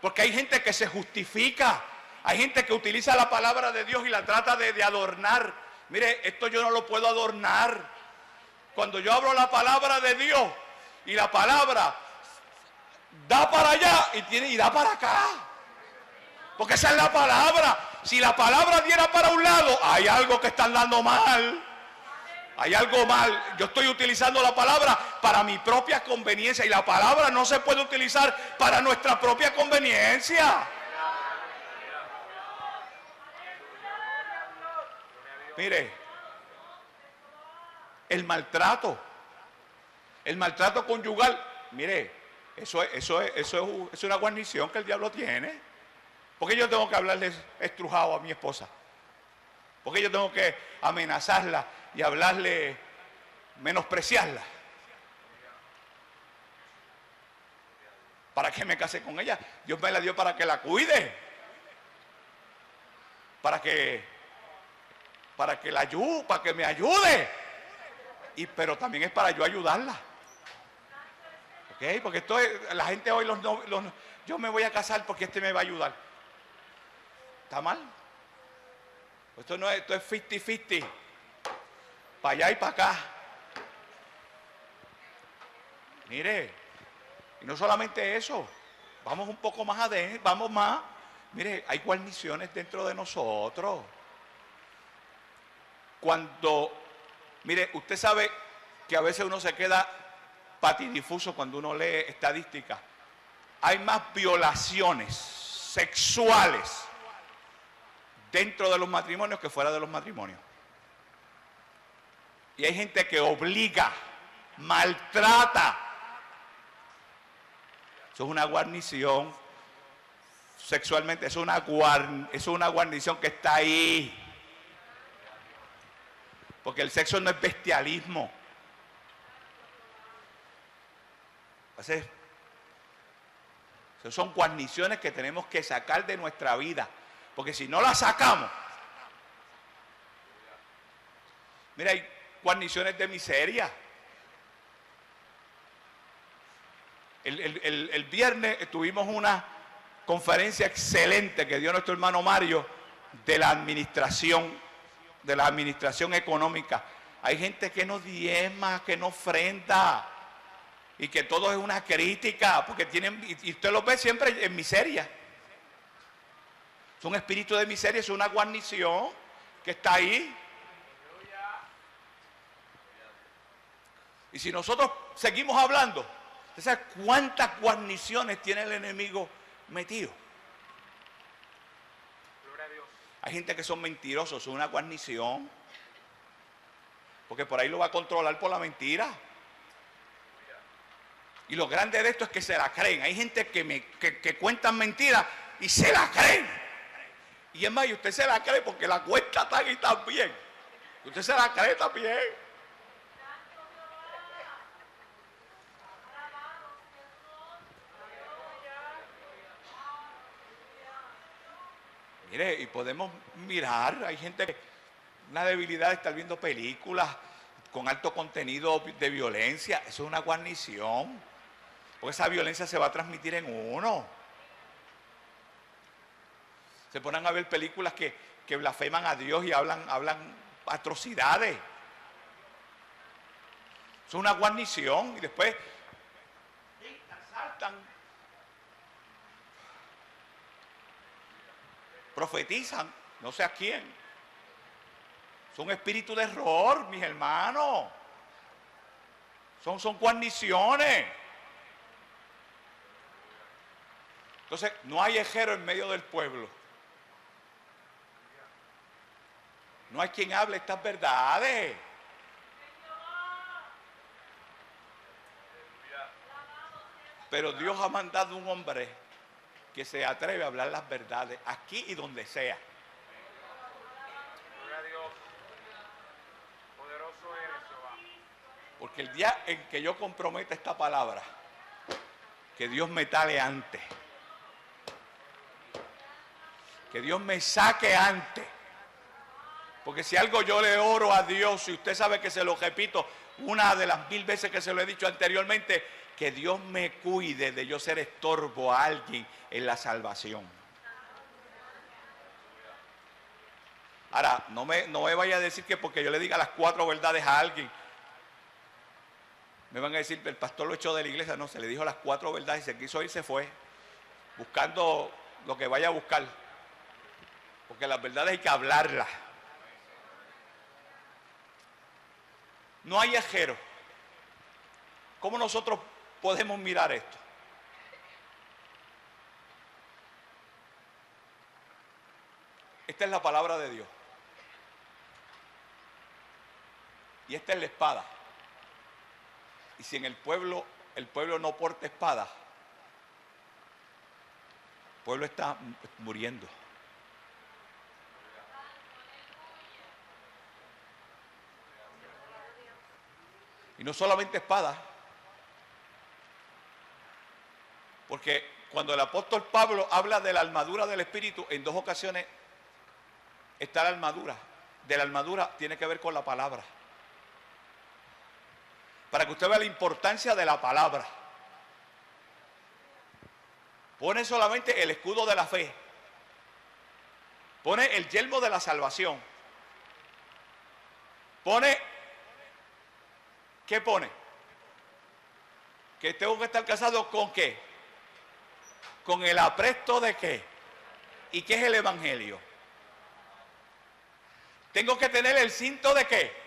Porque hay gente que se justifica, hay gente que utiliza la palabra de Dios y la trata de adornar. Mire, esto yo no lo puedo adornar. Cuando yo hablo la palabra de Dios y la palabra da para allá y da para acá. Porque esa es la palabra. Si la palabra diera para un lado, hay algo que están dando mal. Hay algo mal. Yo estoy utilizando la palabra para mi propia conveniencia y la palabra no se puede utilizar para nuestra propia conveniencia. Mire, el maltrato conyugal, mire, eso es una guarnición que el diablo tiene. ¿Por qué yo tengo que hablarle estrujado a mi esposa? ¿Por qué yo tengo que amenazarla y hablarle, menospreciarla? ¿Para qué me casé con ella? Dios me la dio para que la cuide, para que la ayude, para que me ayude, pero también es para yo ayudarla. ¿Ok? Porque la gente hoy, yo me voy a casar porque este me va a ayudar. ¿Está mal? Esto es 50-50. Para allá y para acá. Mire, y no solamente eso, vamos un poco más adentro, vamos más. Mire, hay guarniciones dentro de nosotros. Mire, usted sabe que a veces uno se queda patidifuso cuando uno lee estadísticas. Hay más violaciones sexuales dentro de los matrimonios que fuera de los matrimonios. Y hay gente que obliga, maltrata. Eso es una guarnición sexualmente, es una guarnición que está ahí. Porque el sexo no es bestialismo. Entonces, son guarniciones que tenemos que sacar de nuestra vida. Porque si no las sacamos, Mira, hay guarniciones de miseria. El viernes tuvimos una conferencia excelente que dio nuestro hermano Mario de la administración económica. Hay gente que no diezma, que no ofrenda, y que todo es una crítica, porque tienen, y usted los ve siempre en miseria. Es un espíritu de miseria, es una guarnición que está ahí. Y si nosotros seguimos hablando, ¿usted sabe cuántas guarniciones tiene el enemigo metido? Hay gente que son mentirosos, es una guarnición, porque por ahí lo va a controlar por la mentira. Y lo grande de esto es que se la creen. Hay gente que cuentan mentiras y se la creen. Y es más, y usted se la cree porque la cuenta está ahí también. Usted se la cree también. Mire, y podemos mirar, hay gente que una debilidad de estar viendo películas con alto contenido de violencia. Eso es una guarnición, porque esa violencia se va a transmitir en uno. Se ponen a ver películas que blasfeman a Dios y hablan atrocidades. Eso es una guarnición, y después saltan, profetizan, no sé a quién. Son espíritus de error, mis hermanos. Son guarniciones. Entonces, no hay ejero en medio del pueblo. No hay quien hable estas verdades. Pero Dios ha mandado un hombre que se atreve a hablar las verdades aquí y donde sea. Porque el día en que yo comprometa esta palabra, que Dios me tale antes, que Dios me saque antes, porque si algo yo le oro a Dios, y usted sabe que se lo repito una de las 1000 veces que se lo he dicho anteriormente, que Dios me cuide de yo ser estorbo a alguien en la salvación. Ahora, no me vaya a decir que porque yo le diga las 4 verdades a alguien, me van a decir, el pastor lo echó de la iglesia. No, se le dijo las 4 verdades, y se quiso ir, se fue, buscando lo que vaya a buscar. Porque las verdades hay que hablarlas. No hay ejero. ¿Cómo nosotros podemos mirar esto? Esta es la palabra de Dios. Y esta es la espada. Y si en el pueblo no porta espada, el pueblo está muriendo. Y no solamente espada, porque cuando el apóstol Pablo habla de la armadura del Espíritu, en 2 ocasiones está la armadura. De la armadura tiene que ver con la palabra. Para que usted vea la importancia de la palabra. Pone solamente el escudo de la fe. Pone el yelmo de la salvación. Pone... ¿Qué pone? Que tengo que estar casado con ¿qué? Con el apresto de ¿qué? ¿Y qué es el evangelio? Tengo que tener el cinto de ¿qué?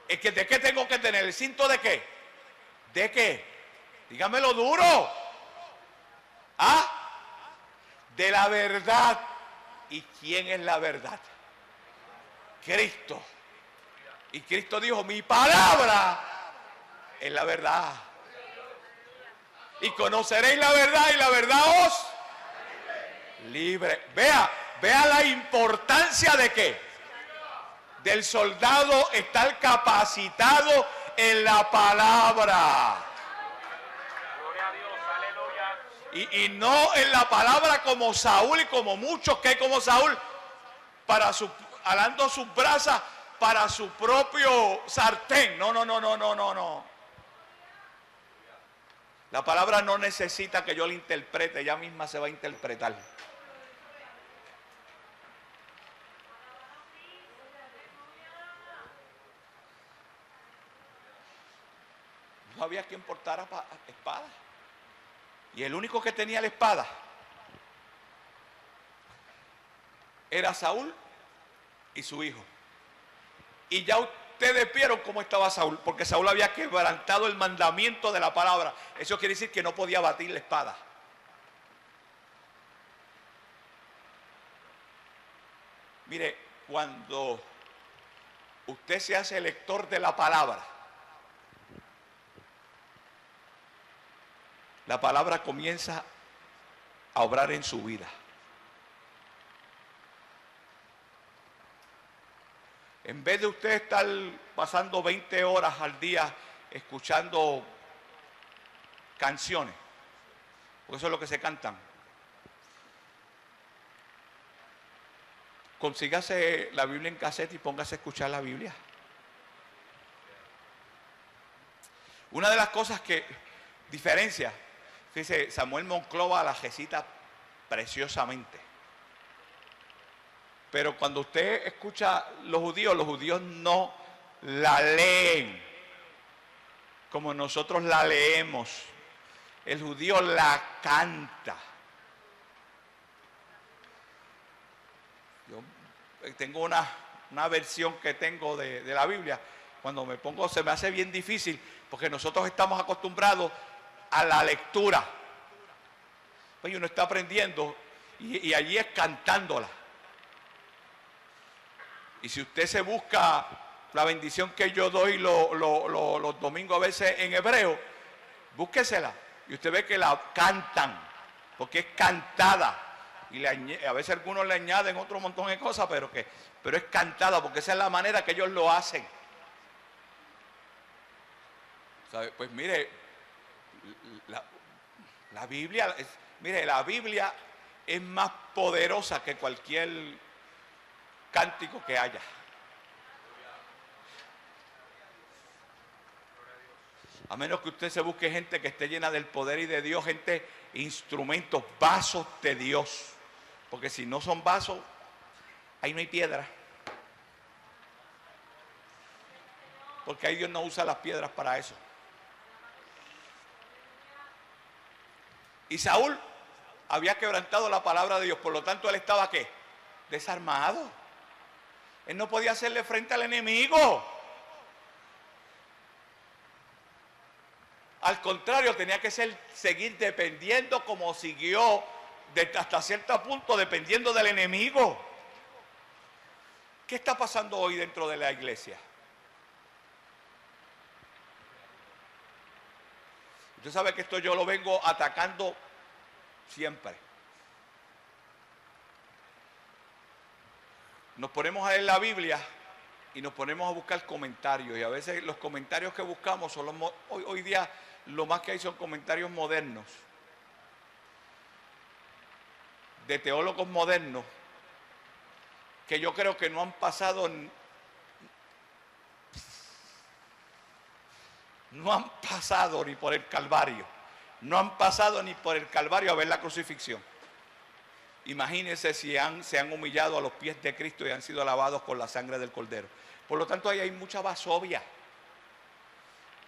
¿De qué tengo que tener? ¿El cinto de qué? ¿De qué? Dígamelo duro. ¿Ah? De la verdad. ¿Y quién es la verdad? Cristo. Y Cristo dijo, mi palabra es la verdad. Y conoceréis la verdad, y la verdad os libre. Vea la importancia de qué. Del soldado estar capacitado en la palabra. Y no en la palabra como Saúl y como muchos que hay como Saúl, alando sus brasas para su propio sartén. No, no, no, no, no, no, no. La palabra no necesita que yo la interprete, ella misma se va a interpretar. No había quien portara espada. Y el único que tenía la espada era Saúl y su hijo. Y ya ustedes vieron cómo estaba Saúl, porque Saúl había quebrantado el mandamiento de la palabra. Eso quiere decir que no podía batir la espada. Mire, cuando usted se hace lector de la palabra comienza a obrar en su vida. En vez de usted estar pasando 20 horas al día escuchando canciones, porque eso es lo que se cantan, consígase la Biblia en cassette y póngase a escuchar la Biblia. Una de las cosas que diferencia, fíjese, Samuel Monclova la recita preciosamente. Pero cuando usted escucha los judíos no la leen como nosotros la leemos. El judío la canta. Yo tengo una versión que tengo de la Biblia. Cuando me pongo se me hace bien difícil porque nosotros estamos acostumbrados a la lectura. Pues uno está aprendiendo y allí es cantándola. Y si usted se busca la bendición que yo doy los domingos a veces en hebreo, búsquesela. Y usted ve que la cantan, porque es cantada. Y a veces algunos le añaden otro montón de cosas, pero es cantada, porque esa es la manera que ellos lo hacen. ¿Sabe? Pues mire, la Biblia es más poderosa que cualquier cántico que haya. A menos que usted se busque gente que esté llena del poder y de Dios, gente, instrumentos, vasos de Dios. Porque si no son vasos, ahí no hay piedra. Porque ahí Dios no usa las piedras para eso. Y Saúl había quebrantado la palabra de Dios, por lo tanto él estaba ¿qué? Desarmado. Él no podía hacerle frente al enemigo. Al contrario, tenía que seguir dependiendo como siguió hasta cierto punto, dependiendo del enemigo. ¿Qué está pasando hoy dentro de la iglesia? Usted sabe que esto yo lo vengo atacando siempre. Nos ponemos a leer la Biblia y nos ponemos a buscar comentarios. Y a veces los comentarios que buscamos son hoy día lo más que hay son comentarios modernos. De teólogos modernos que yo creo que no han pasado ni por el Calvario. No han pasado ni por el Calvario a ver la crucifixión. Imagínense si se han humillado a los pies de Cristo y han sido lavados con la sangre del Cordero. Por lo tanto, ahí hay mucha basofia.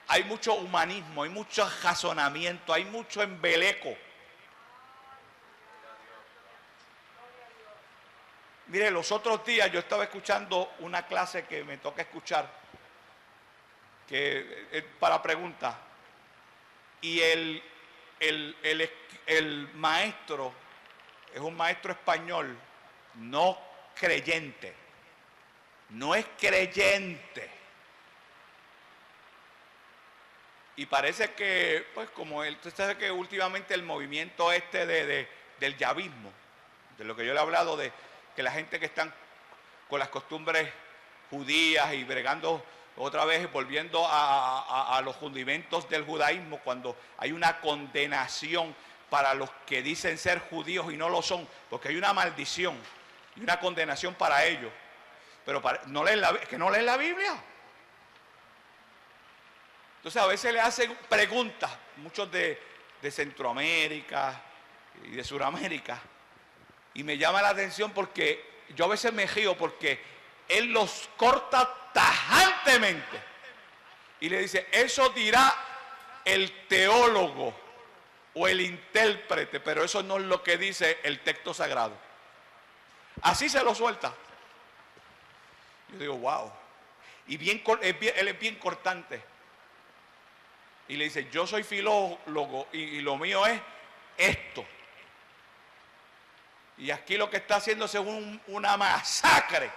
Hay mucho humanismo, hay mucho razonamiento, hay mucho embeleco. Mire, los otros días yo estaba escuchando una clase que me toca escuchar, que es para preguntas, y el maestro es un maestro español no creyente, no es creyente. Y parece que, pues como usted sabe que últimamente el movimiento del yavismo, de lo que yo le he hablado, de que la gente que están con las costumbres judías y bregando otra vez, volviendo a los rudimentos del judaísmo, cuando hay una condenación para los que dicen ser judíos y no lo son, porque hay una maldición y una condenación para ellos. pero no leen es que no leen la Biblia. Entonces a veces le hacen preguntas, muchos de Centroamérica y de Sudamérica, y me llama la atención porque yo a veces me río porque él los corta tajantemente y le dice, eso dirá el teólogo o el intérprete, pero eso no es lo que dice el texto sagrado. Así se lo suelta. Yo digo, wow. Y él es bien cortante. Y le dice, yo soy filólogo y lo mío es esto. Y aquí lo que está haciendo es una masacre.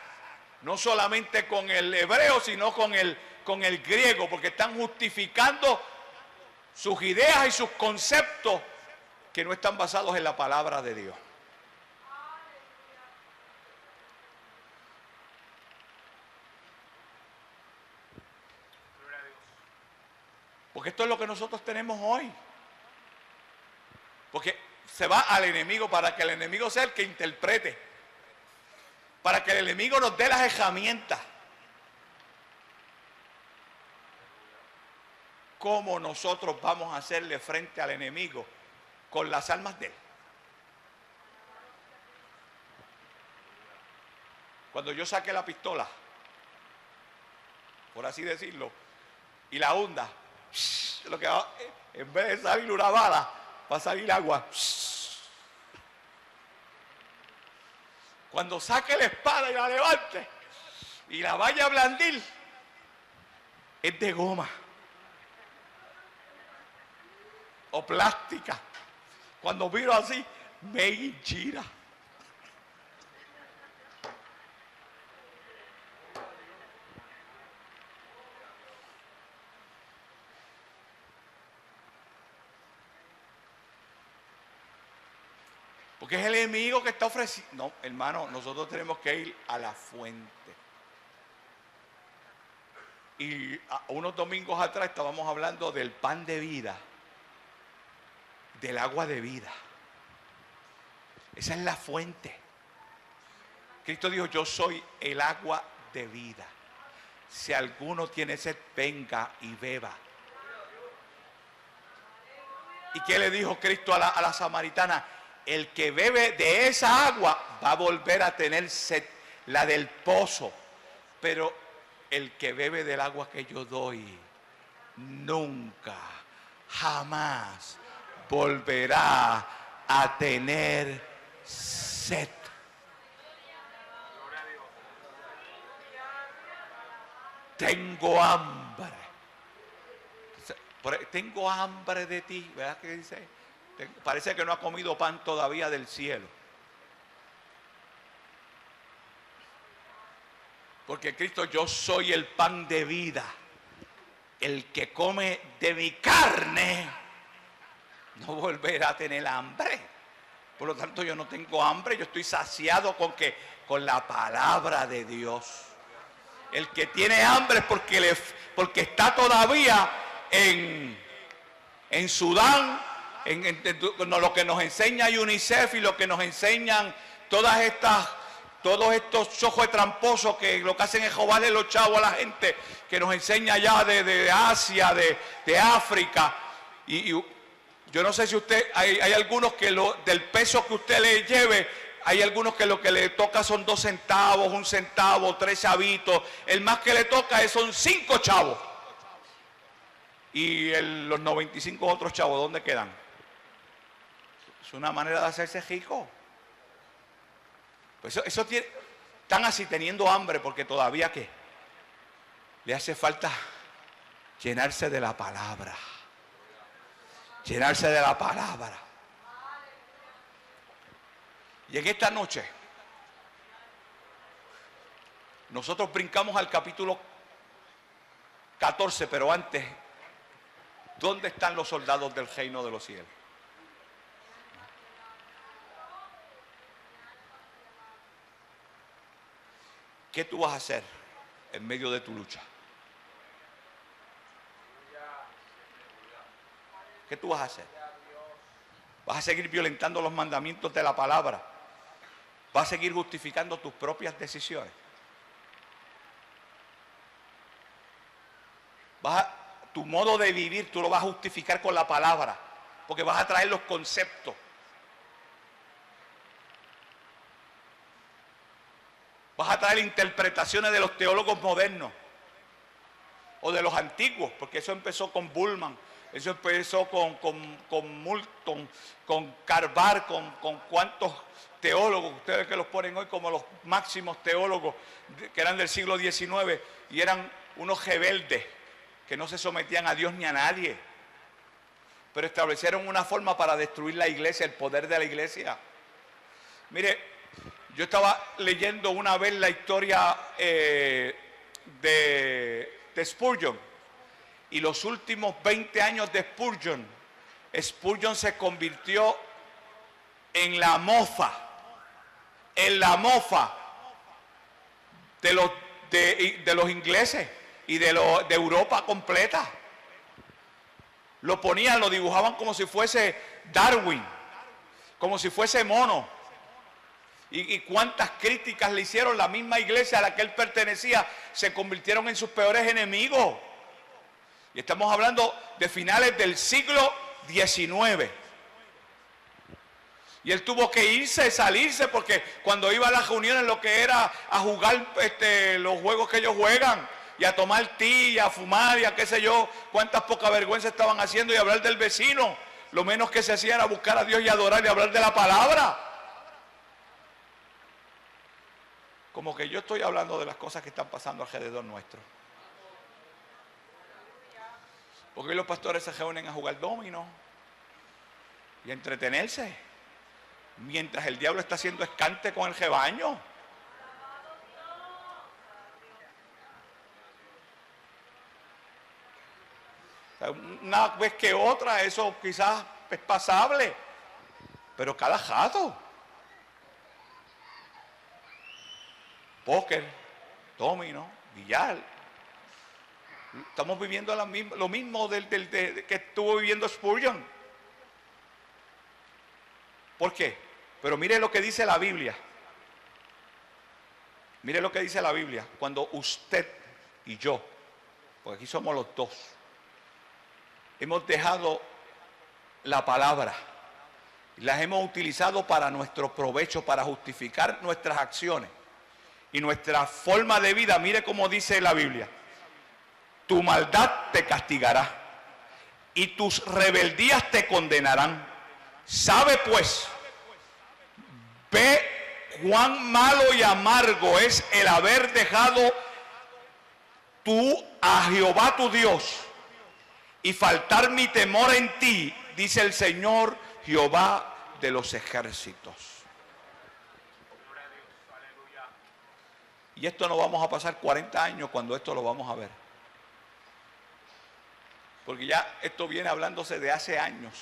No solamente con el hebreo, sino con el griego. Porque están justificando sus ideas y sus conceptos que no están basados en la palabra de Dios. Porque esto es lo que nosotros tenemos hoy. Porque se va al enemigo para que el enemigo sea el que interprete. Para que el enemigo nos dé las herramientas. ¿Cómo nosotros vamos a hacerle frente al enemigo? Con las armas de él. Cuando yo saqué la pistola, por así decirlo, y la hunda, lo que va, en vez de salir una bala, va a salir agua. Cuando saque la espada y la levante y la vaya a blandir, es de goma o plástica. Cuando miro así, me hinchira. Porque es el enemigo que está ofreciendo. No, hermano, nosotros tenemos que ir a la fuente. Y unos domingos atrás estábamos hablando del pan de vida, del agua de vida. Esa es la fuente. Cristo dijo, yo soy el agua de vida. Si alguno tiene sed, venga y beba. ¿Y qué le dijo Cristo a la samaritana? El que bebe de esa agua va a volver a tener sed, la del pozo. Pero el que bebe del agua que yo doy, nunca, jamás volverá a tener sed. Tengo hambre. Tengo hambre de ti. ¿Verdad que dice? Parece que no ha comido pan todavía del cielo. Porque Cristo, yo soy el pan de vida. El que come de mi carne no volverá a tener hambre. Por lo tanto, yo no tengo hambre. Yo estoy saciado con ¿qué? Con la palabra de Dios. El que tiene hambre es porque está todavía en Sudán. Lo que nos enseña UNICEF y lo que nos enseñan todos estos chojos de tramposos que lo que hacen es robarle los chavos a la gente, que nos enseña allá de Asia, de África. Y yo no sé si usted, hay algunos que del peso que usted le lleve, hay algunos que lo que le toca son 2 centavos, 1 centavo, 3 chavitos. El más que le toca son 5 chavos. Y los 95 otros chavos, ¿dónde quedan? Es una manera de hacerse rico. Pues eso tiene, están así teniendo hambre porque todavía ¿qué? Le hace falta llenarse de la palabra. Llenarse de la palabra. Y en esta noche nosotros brincamos al capítulo 14, pero antes, ¿dónde están los soldados del reino de los cielos? ¿Qué tú vas a hacer en medio de tu lucha? ¿Qué tú vas a hacer? ¿Vas a seguir violentando los mandamientos de la palabra? ¿Vas a seguir justificando tus propias decisiones? tu modo de vivir, tú lo vas a justificar con la palabra, porque vas a traer los conceptos. Vas a traer interpretaciones de los teólogos modernos o de los antiguos, porque eso empezó con Bullman, eso empezó con Moulton, con Carbar, con cuantos teólogos, ustedes que los ponen hoy como los máximos teólogos, que eran del siglo XIX, y eran unos rebeldes que no se sometían a Dios ni a nadie, pero establecieron una forma para destruir la iglesia, el poder de la iglesia. Mire, yo estaba leyendo una vez la historia de Spurgeon, y los últimos 20 años de Spurgeon se convirtió en la mofa de los ingleses y de Europa completa. Lo ponían, lo dibujaban como si fuese Darwin, como si fuese mono. Y cuántas críticas le hicieron. La misma iglesia a la que él pertenecía se convirtieron en sus peores enemigos. Y estamos hablando de finales del siglo XIX. Y él tuvo que irse, salirse, porque cuando iba a las reuniones lo que era a jugar los juegos que ellos juegan, y a tomar té, y a fumar, y a qué sé yo, cuántas poca vergüenza estaban haciendo, y hablar del vecino. Lo menos que se hacía era buscar a Dios y adorar y hablar de la palabra. Como que yo estoy hablando de las cosas que están pasando alrededor nuestro. Porque los pastores se reúnen a jugar dominó y a entretenerse, mientras el diablo está haciendo escante con el rebaño. Una vez que otra, eso quizás es pasable, pero cada rato. Póker, dominó, billar. Estamos viviendo lo mismo que estuvo viviendo Spurgeon. ¿Por qué? Pero mire lo que dice la Biblia. Mire lo que dice la Biblia. Cuando usted y yo, porque aquí somos los dos, hemos dejado la palabra, las hemos utilizado para nuestro provecho, para justificar nuestras acciones y nuestra forma de vida. Mire cómo dice la Biblia: tu maldad te castigará y tus rebeldías te condenarán. Sabe pues, ve cuán malo y amargo es el haber dejado tú a Jehová tu Dios y faltar mi temor en ti, dice el Señor Jehová de los ejércitos. Y esto no vamos a pasar 40 años cuando esto lo vamos a ver. Porque ya esto viene hablándose de hace años.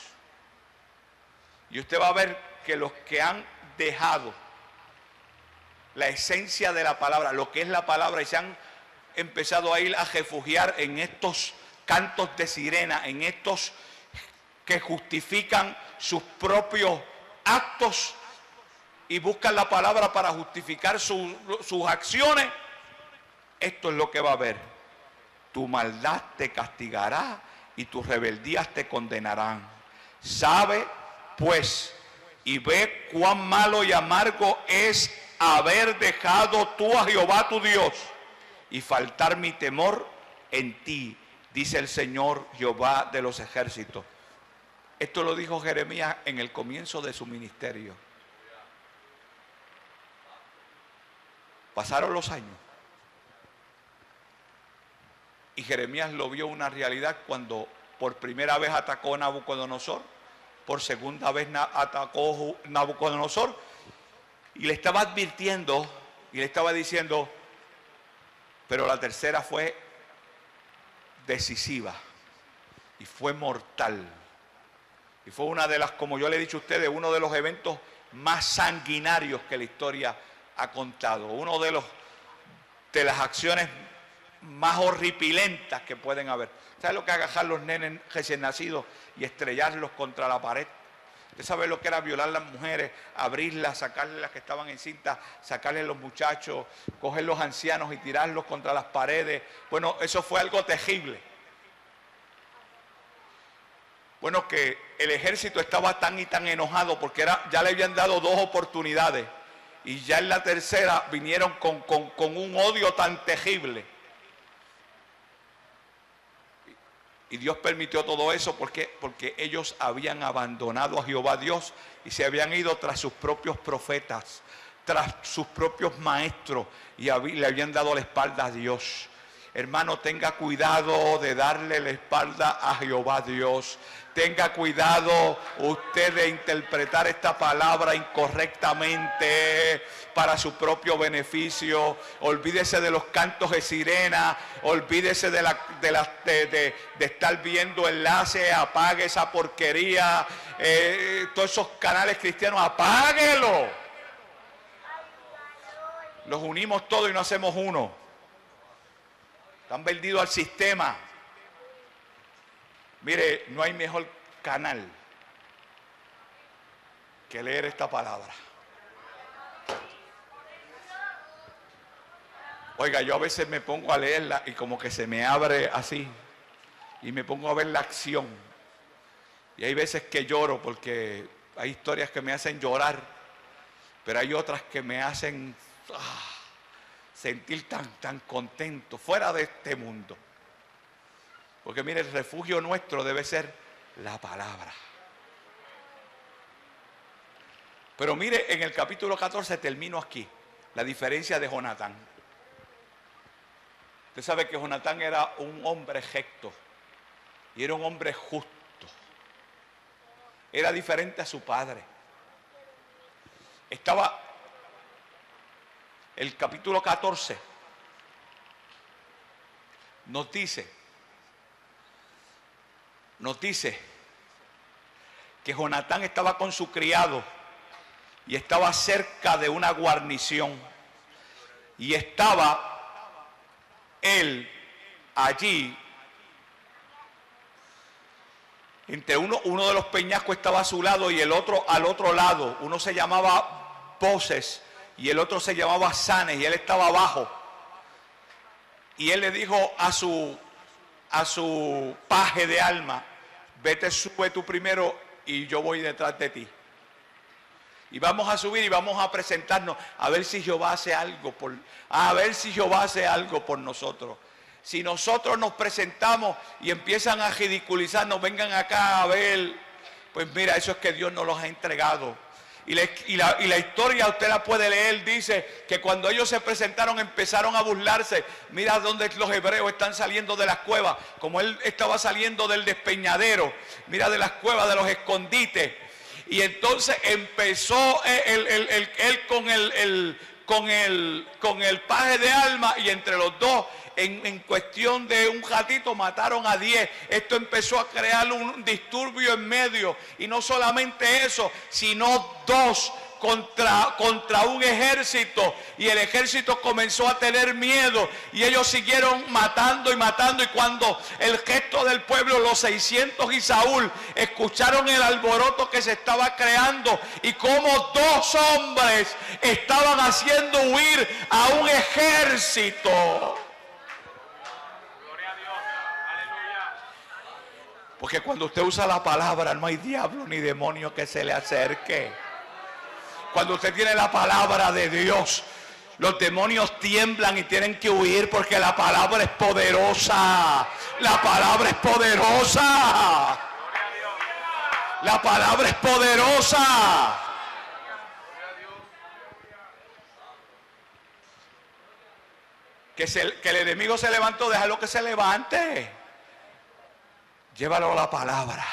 Y usted va a ver que los que han dejado la esencia de la palabra, lo que es la palabra, y se han empezado a ir a refugiar en estos cantos de sirena, en estos que justifican sus propios actos y buscan la palabra para justificar sus acciones. Esto es lo que va a haber: tu maldad te castigará y tus rebeldías te condenarán. Sabe pues y ve cuán malo y amargo es haber dejado tú a Jehová tu Dios y faltar mi temor en ti, dice el Señor Jehová de los ejércitos. Esto lo dijo Jeremías en el comienzo de su ministerio. Pasaron los años y Jeremías lo vio una realidad cuando por primera vez atacó a Nabucodonosor, por segunda vez atacó a Nabucodonosor, y le estaba advirtiendo y le estaba diciendo, pero la tercera fue decisiva y fue mortal. Y fue una de las, como yo le he dicho a ustedes, uno de los eventos más sanguinarios que la historia ha contado. Uno de las acciones más horripilentas que pueden haber. ¿Sabe lo que es agarrar los nenes recién nacidos y estrellarlos contra la pared? ¿Usted sabe lo que era violar a las mujeres, abrirlas, sacarles las que estaban encintas, sacarles los muchachos, coger los ancianos y tirarlos contra las paredes? Bueno, eso fue algo terrible. Bueno, que el ejército estaba tan y tan enojado porque ya le habían dado 2 oportunidades y ya en la tercera vinieron con un odio tan terrible. Y Dios permitió todo eso porque ellos habían abandonado a Jehová Dios y se habían ido tras sus propios profetas, tras sus propios maestros y le habían dado la espalda a Dios. Hermano, tenga cuidado de darle la espalda a Jehová Dios. Tenga cuidado usted de interpretar esta palabra incorrectamente para su propio beneficio. Olvídese de los cantos de sirena, olvídese de estar viendo enlaces, apague esa porquería, todos esos canales cristianos, apáguelo. Los unimos todos y no hacemos uno. Están vendidos al sistema. Mire, no hay mejor canal que leer esta palabra. Oiga, yo a veces me pongo a leerla y como que se me abre así y me pongo a ver la acción. Y hay veces que lloro porque hay historias que me hacen llorar, pero hay otras que me hacen sentir tan contento, fuera de este mundo. Porque mire, el refugio nuestro debe ser la palabra. Pero mire, en el capítulo 14 termino aquí, la diferencia de Jonatán. Usted sabe que Jonatán era un hombre recto y era un hombre justo. Era diferente a su padre. Estaba el capítulo 14 nos dice que Jonatán estaba con su criado y estaba cerca de una guarnición y estaba él allí entre uno de los peñascos estaba a su lado y el otro al otro lado. Uno se llamaba Boses y el otro se llamaba Sanes y él estaba abajo. Y él le dijo a su paje de alma: vete, sube tú primero y yo voy detrás de ti. Y vamos a subir y vamos a presentarnos a ver si Jehová hace algo por nosotros. Si nosotros nos presentamos y empiezan a ridiculizarnos, vengan acá a ver, pues mira, eso es que Dios nos los ha entregado. Y la historia usted la puede leer, dice que cuando ellos se presentaron empezaron a burlarse. Mira dónde los hebreos están saliendo de las cuevas, como él estaba saliendo del despeñadero, mira, de las cuevas, de los escondites. Y entonces empezó él con el paje de alma y entre los dos en cuestión de un ratito mataron a 10. Esto empezó a crear un disturbio en medio y no solamente eso, sino 2 contra un ejército, y el ejército comenzó a tener miedo y ellos siguieron matando y cuando el resto del pueblo, los 600 y Saúl, escucharon el alboroto que se estaba creando y como 2 hombres estaban haciendo huir a un ejército. Porque cuando usted usa la palabra no hay diablo ni demonio que se le acerque. Cuando usted tiene la palabra de Dios, los demonios tiemblan y tienen que huir porque la palabra es poderosa. La palabra es poderosa. La palabra es poderosa. Que el enemigo se levantó, déjalo que se levante. Llévalo a la palabra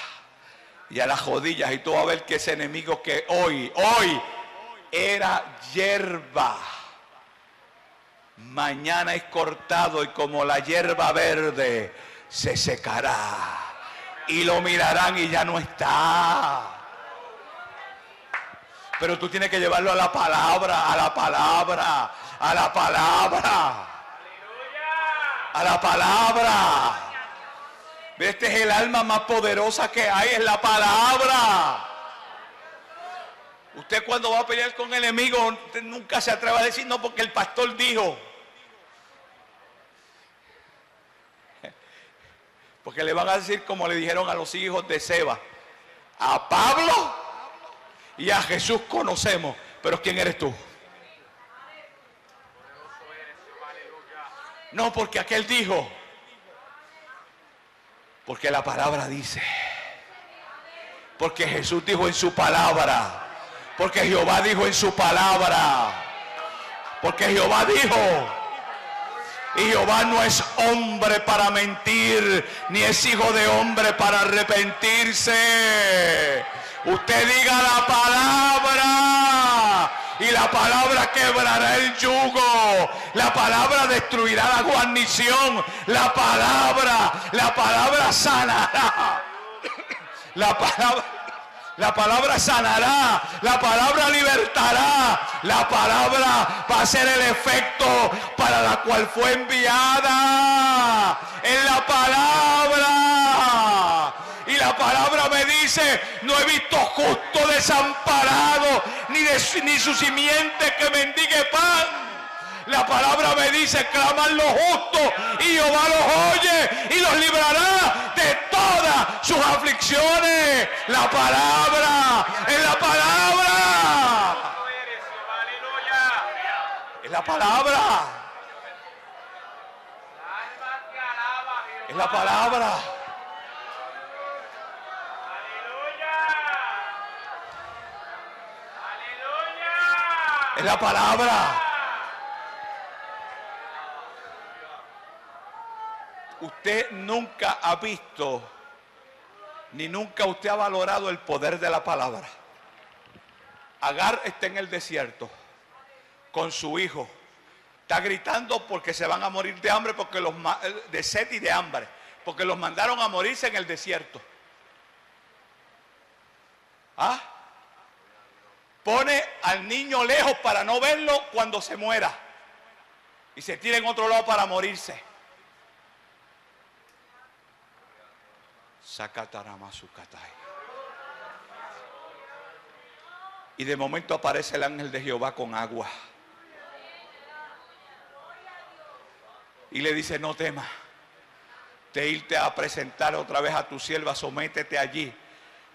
y a las rodillas y tú vas a ver que ese enemigo que hoy era hierba, mañana es cortado y como la hierba verde se secará y lo mirarán y ya no está. Pero tú tienes que llevarlo a la palabra, a la palabra, a la palabra, a la palabra. Este es el alma más poderosa que hay, es la palabra. Usted cuando va a pelear con el enemigo, usted nunca se atreve a decir no porque el pastor dijo. Porque le van a decir como le dijeron a los hijos de Seba: a Pablo y a Jesús conocemos, pero ¿quién eres tú? No, porque aquel dijo, porque la palabra dice, porque Jesús dijo en su palabra, porque Jehová dijo en su palabra, porque Jehová dijo. Y Jehová no es hombre para mentir, ni es hijo de hombre para arrepentirse. Usted diga la palabra, y la palabra quebrará el yugo, la palabra destruirá la guarnición, la palabra sanará, la palabra sanará, la palabra libertará, la palabra va a ser el efecto para la cual fue enviada. En la palabra. Y la palabra me dice: no he visto justo desamparado, ni su simiente que mendigue pan. La palabra me dice: claman los justos y Jehová los oye y los librará de todas sus aflicciones. La palabra, en la palabra. Es la palabra. Es la palabra. Es la palabra. Usted nunca ha visto, ni nunca usted ha valorado el poder de la palabra. Agar está en el desierto con su hijo. Está gritando porque se van a morir de hambre, de sed y de hambre, porque los mandaron a morirse en el desierto. ¿Ah? Pone al niño lejos para no verlo cuando se muera, y se tira en otro lado para morirse. Y de momento aparece el ángel de Jehová con agua y le dice: no temas de irte a presentar otra vez a tu sierva, sométete allí.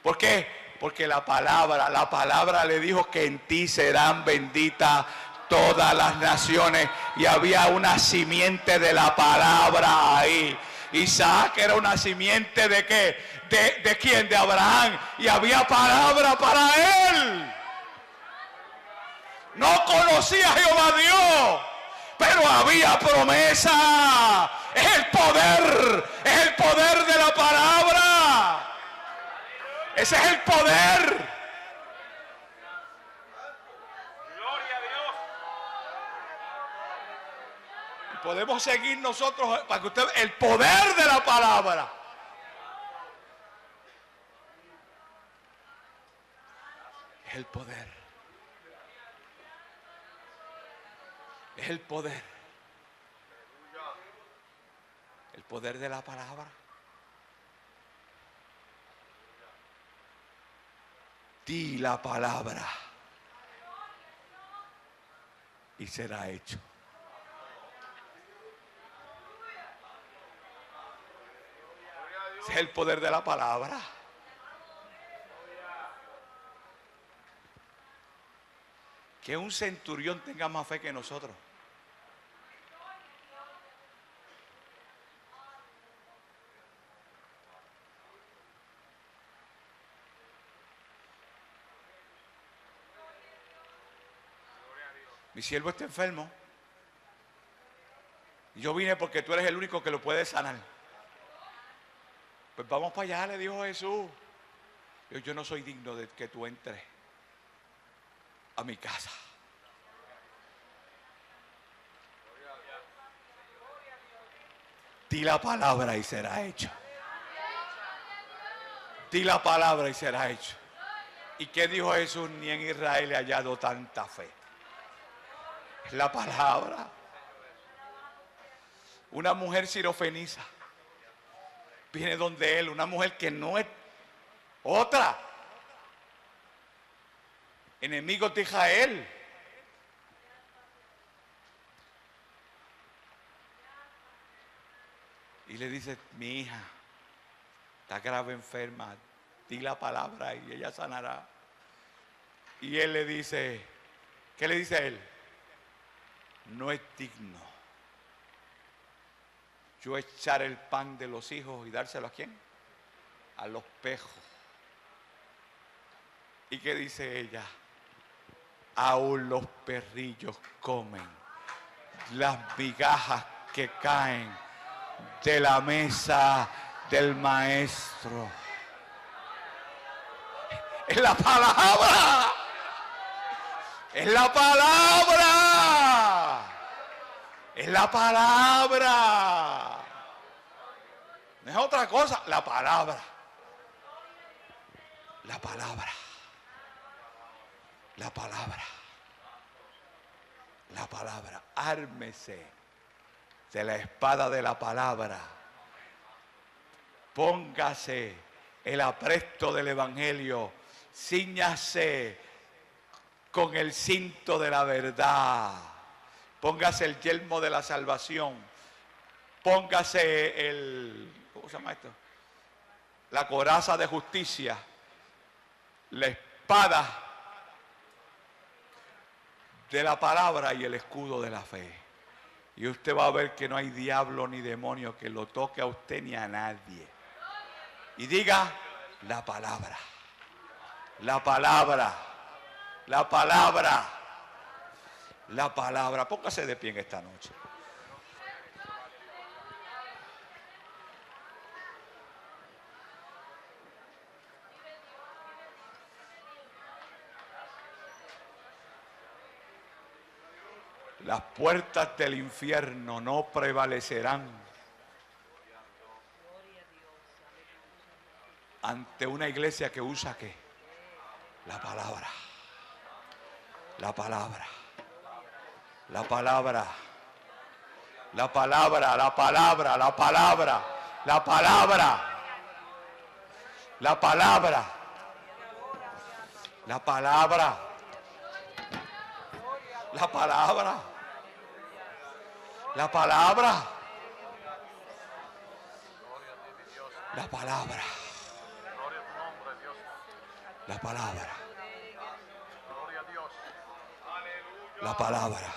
¿Por qué? Porque la palabra le dijo que en ti serán benditas todas las naciones, y había una simiente de la palabra ahí. Isaac era una simiente ¿de qué? ¿De quién? De Abraham. Y había palabra para él. No conocía a Jehová Dios, pero había promesa. Es el poder de la palabra. Ese es el poder. Podemos seguir nosotros para que usted vea el poder de la palabra. Es el poder. Es el poder. El poder de la palabra. Di la palabra y será hecho. Es el poder de la palabra. Que un centurión tenga más fe que nosotros. Mi siervo está enfermo. Y yo vine porque tú eres el único que lo puede sanar. Pues vamos para allá, le dijo Jesús. Yo no soy digno de que tú entres a mi casa. Di la palabra y será hecho. Di la palabra y será hecho. ¿Y qué dijo Jesús? Ni en Israel he hallado tanta fe. Es la palabra. Una mujer sirofeniza viene donde él, una mujer que no es otra, enemigos de Israel. Y le dice: mi hija, está grave enferma, di la palabra y ella sanará. Y él le dice, ¿qué le dice a él? No es digno yo echar el pan de los hijos y dárselo ¿a quién? A los pejos. ¿Y qué dice ella? Aún los perrillos comen las migajas que caen de la mesa del maestro. Es la palabra. Es la palabra. Es la palabra. No es otra cosa. La palabra. La palabra. La palabra. La palabra. Ármese de la espada de la palabra. Póngase el apresto del evangelio. Cíñase con el cinto de la verdad. Póngase el yelmo de la salvación. Póngase ¿cómo se llama esto? La coraza de justicia. La espada de la palabra y el escudo de la fe. Y usted va a ver que no hay diablo ni demonio que lo toque a usted ni a nadie. Y diga la palabra. La palabra. La palabra. La palabra. Póngase de pie en esta noche. Las puertas del infierno no prevalecerán ante una iglesia que usa ¿qué? La palabra. La palabra. La palabra. La palabra. La palabra. La palabra. La palabra. La palabra. La palabra. La palabra. La palabra. La palabra. La palabra. La palabra.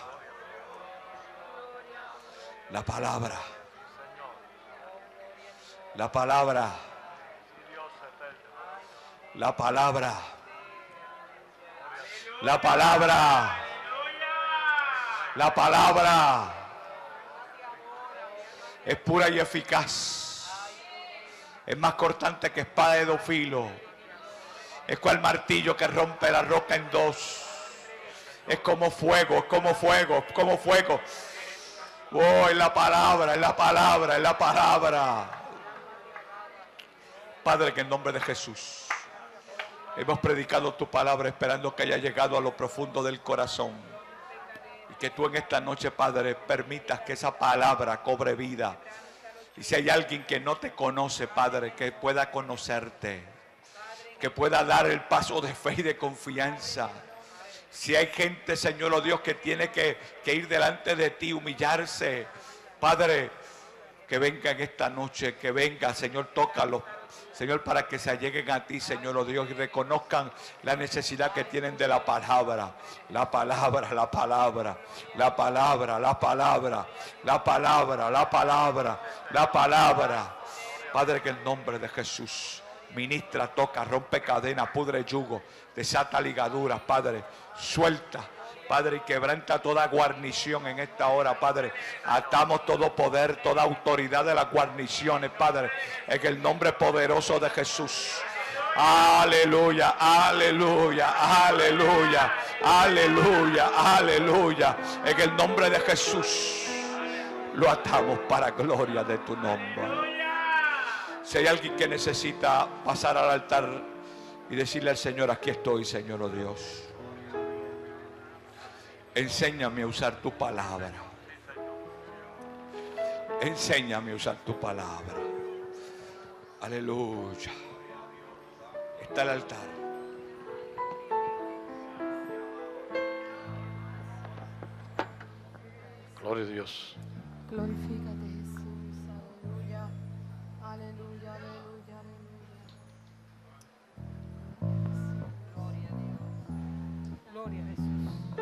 La palabra. La palabra. La palabra. La palabra. La palabra es pura y eficaz. Es más cortante que espada de dos filos. Es cual martillo que rompe la roca en dos. Es como fuego, es como fuego, es como fuego. Oh, es la palabra, es la palabra, es la palabra. Padre, que en nombre de Jesús hemos predicado tu palabra esperando que haya llegado a lo profundo del corazón. Y que tú en esta noche, Padre, permitas que esa palabra cobre vida. Y si hay alguien que no te conoce, Padre, que pueda conocerte. Que pueda dar el paso de fe y de confianza. Si hay gente, Señor, oh Dios, que tiene que ir delante de ti, humillarse. Padre, que venga en esta noche, que venga, Señor, tócalos. Señor, para que se alleguen a ti, Señor, oh Dios, y reconozcan la necesidad que tienen de la palabra. La palabra, la palabra, la palabra, la palabra, la palabra, la palabra, la palabra. Padre, que en nombre de Jesús ministra, toca, rompe cadenas, pudre yugo, desata ligaduras, Padre, suelta, Padre, y quebranta toda guarnición en esta hora, Padre. Atamos todo poder, toda autoridad de las guarniciones, Padre, en el nombre poderoso de Jesús. Aleluya, aleluya, aleluya, aleluya, aleluya. En el nombre de Jesús lo atamos para gloria de tu nombre. Si hay alguien que necesita pasar al altar y decirle al Señor, aquí estoy, Señor, oh Dios. Enséñame a usar tu palabra. Enséñame a usar tu palabra. Aleluya. Está el altar. Gloria a Dios. Glorifícate, Jesús. Aleluya. Aleluya, aleluya, aleluya. Gloria a Jesús.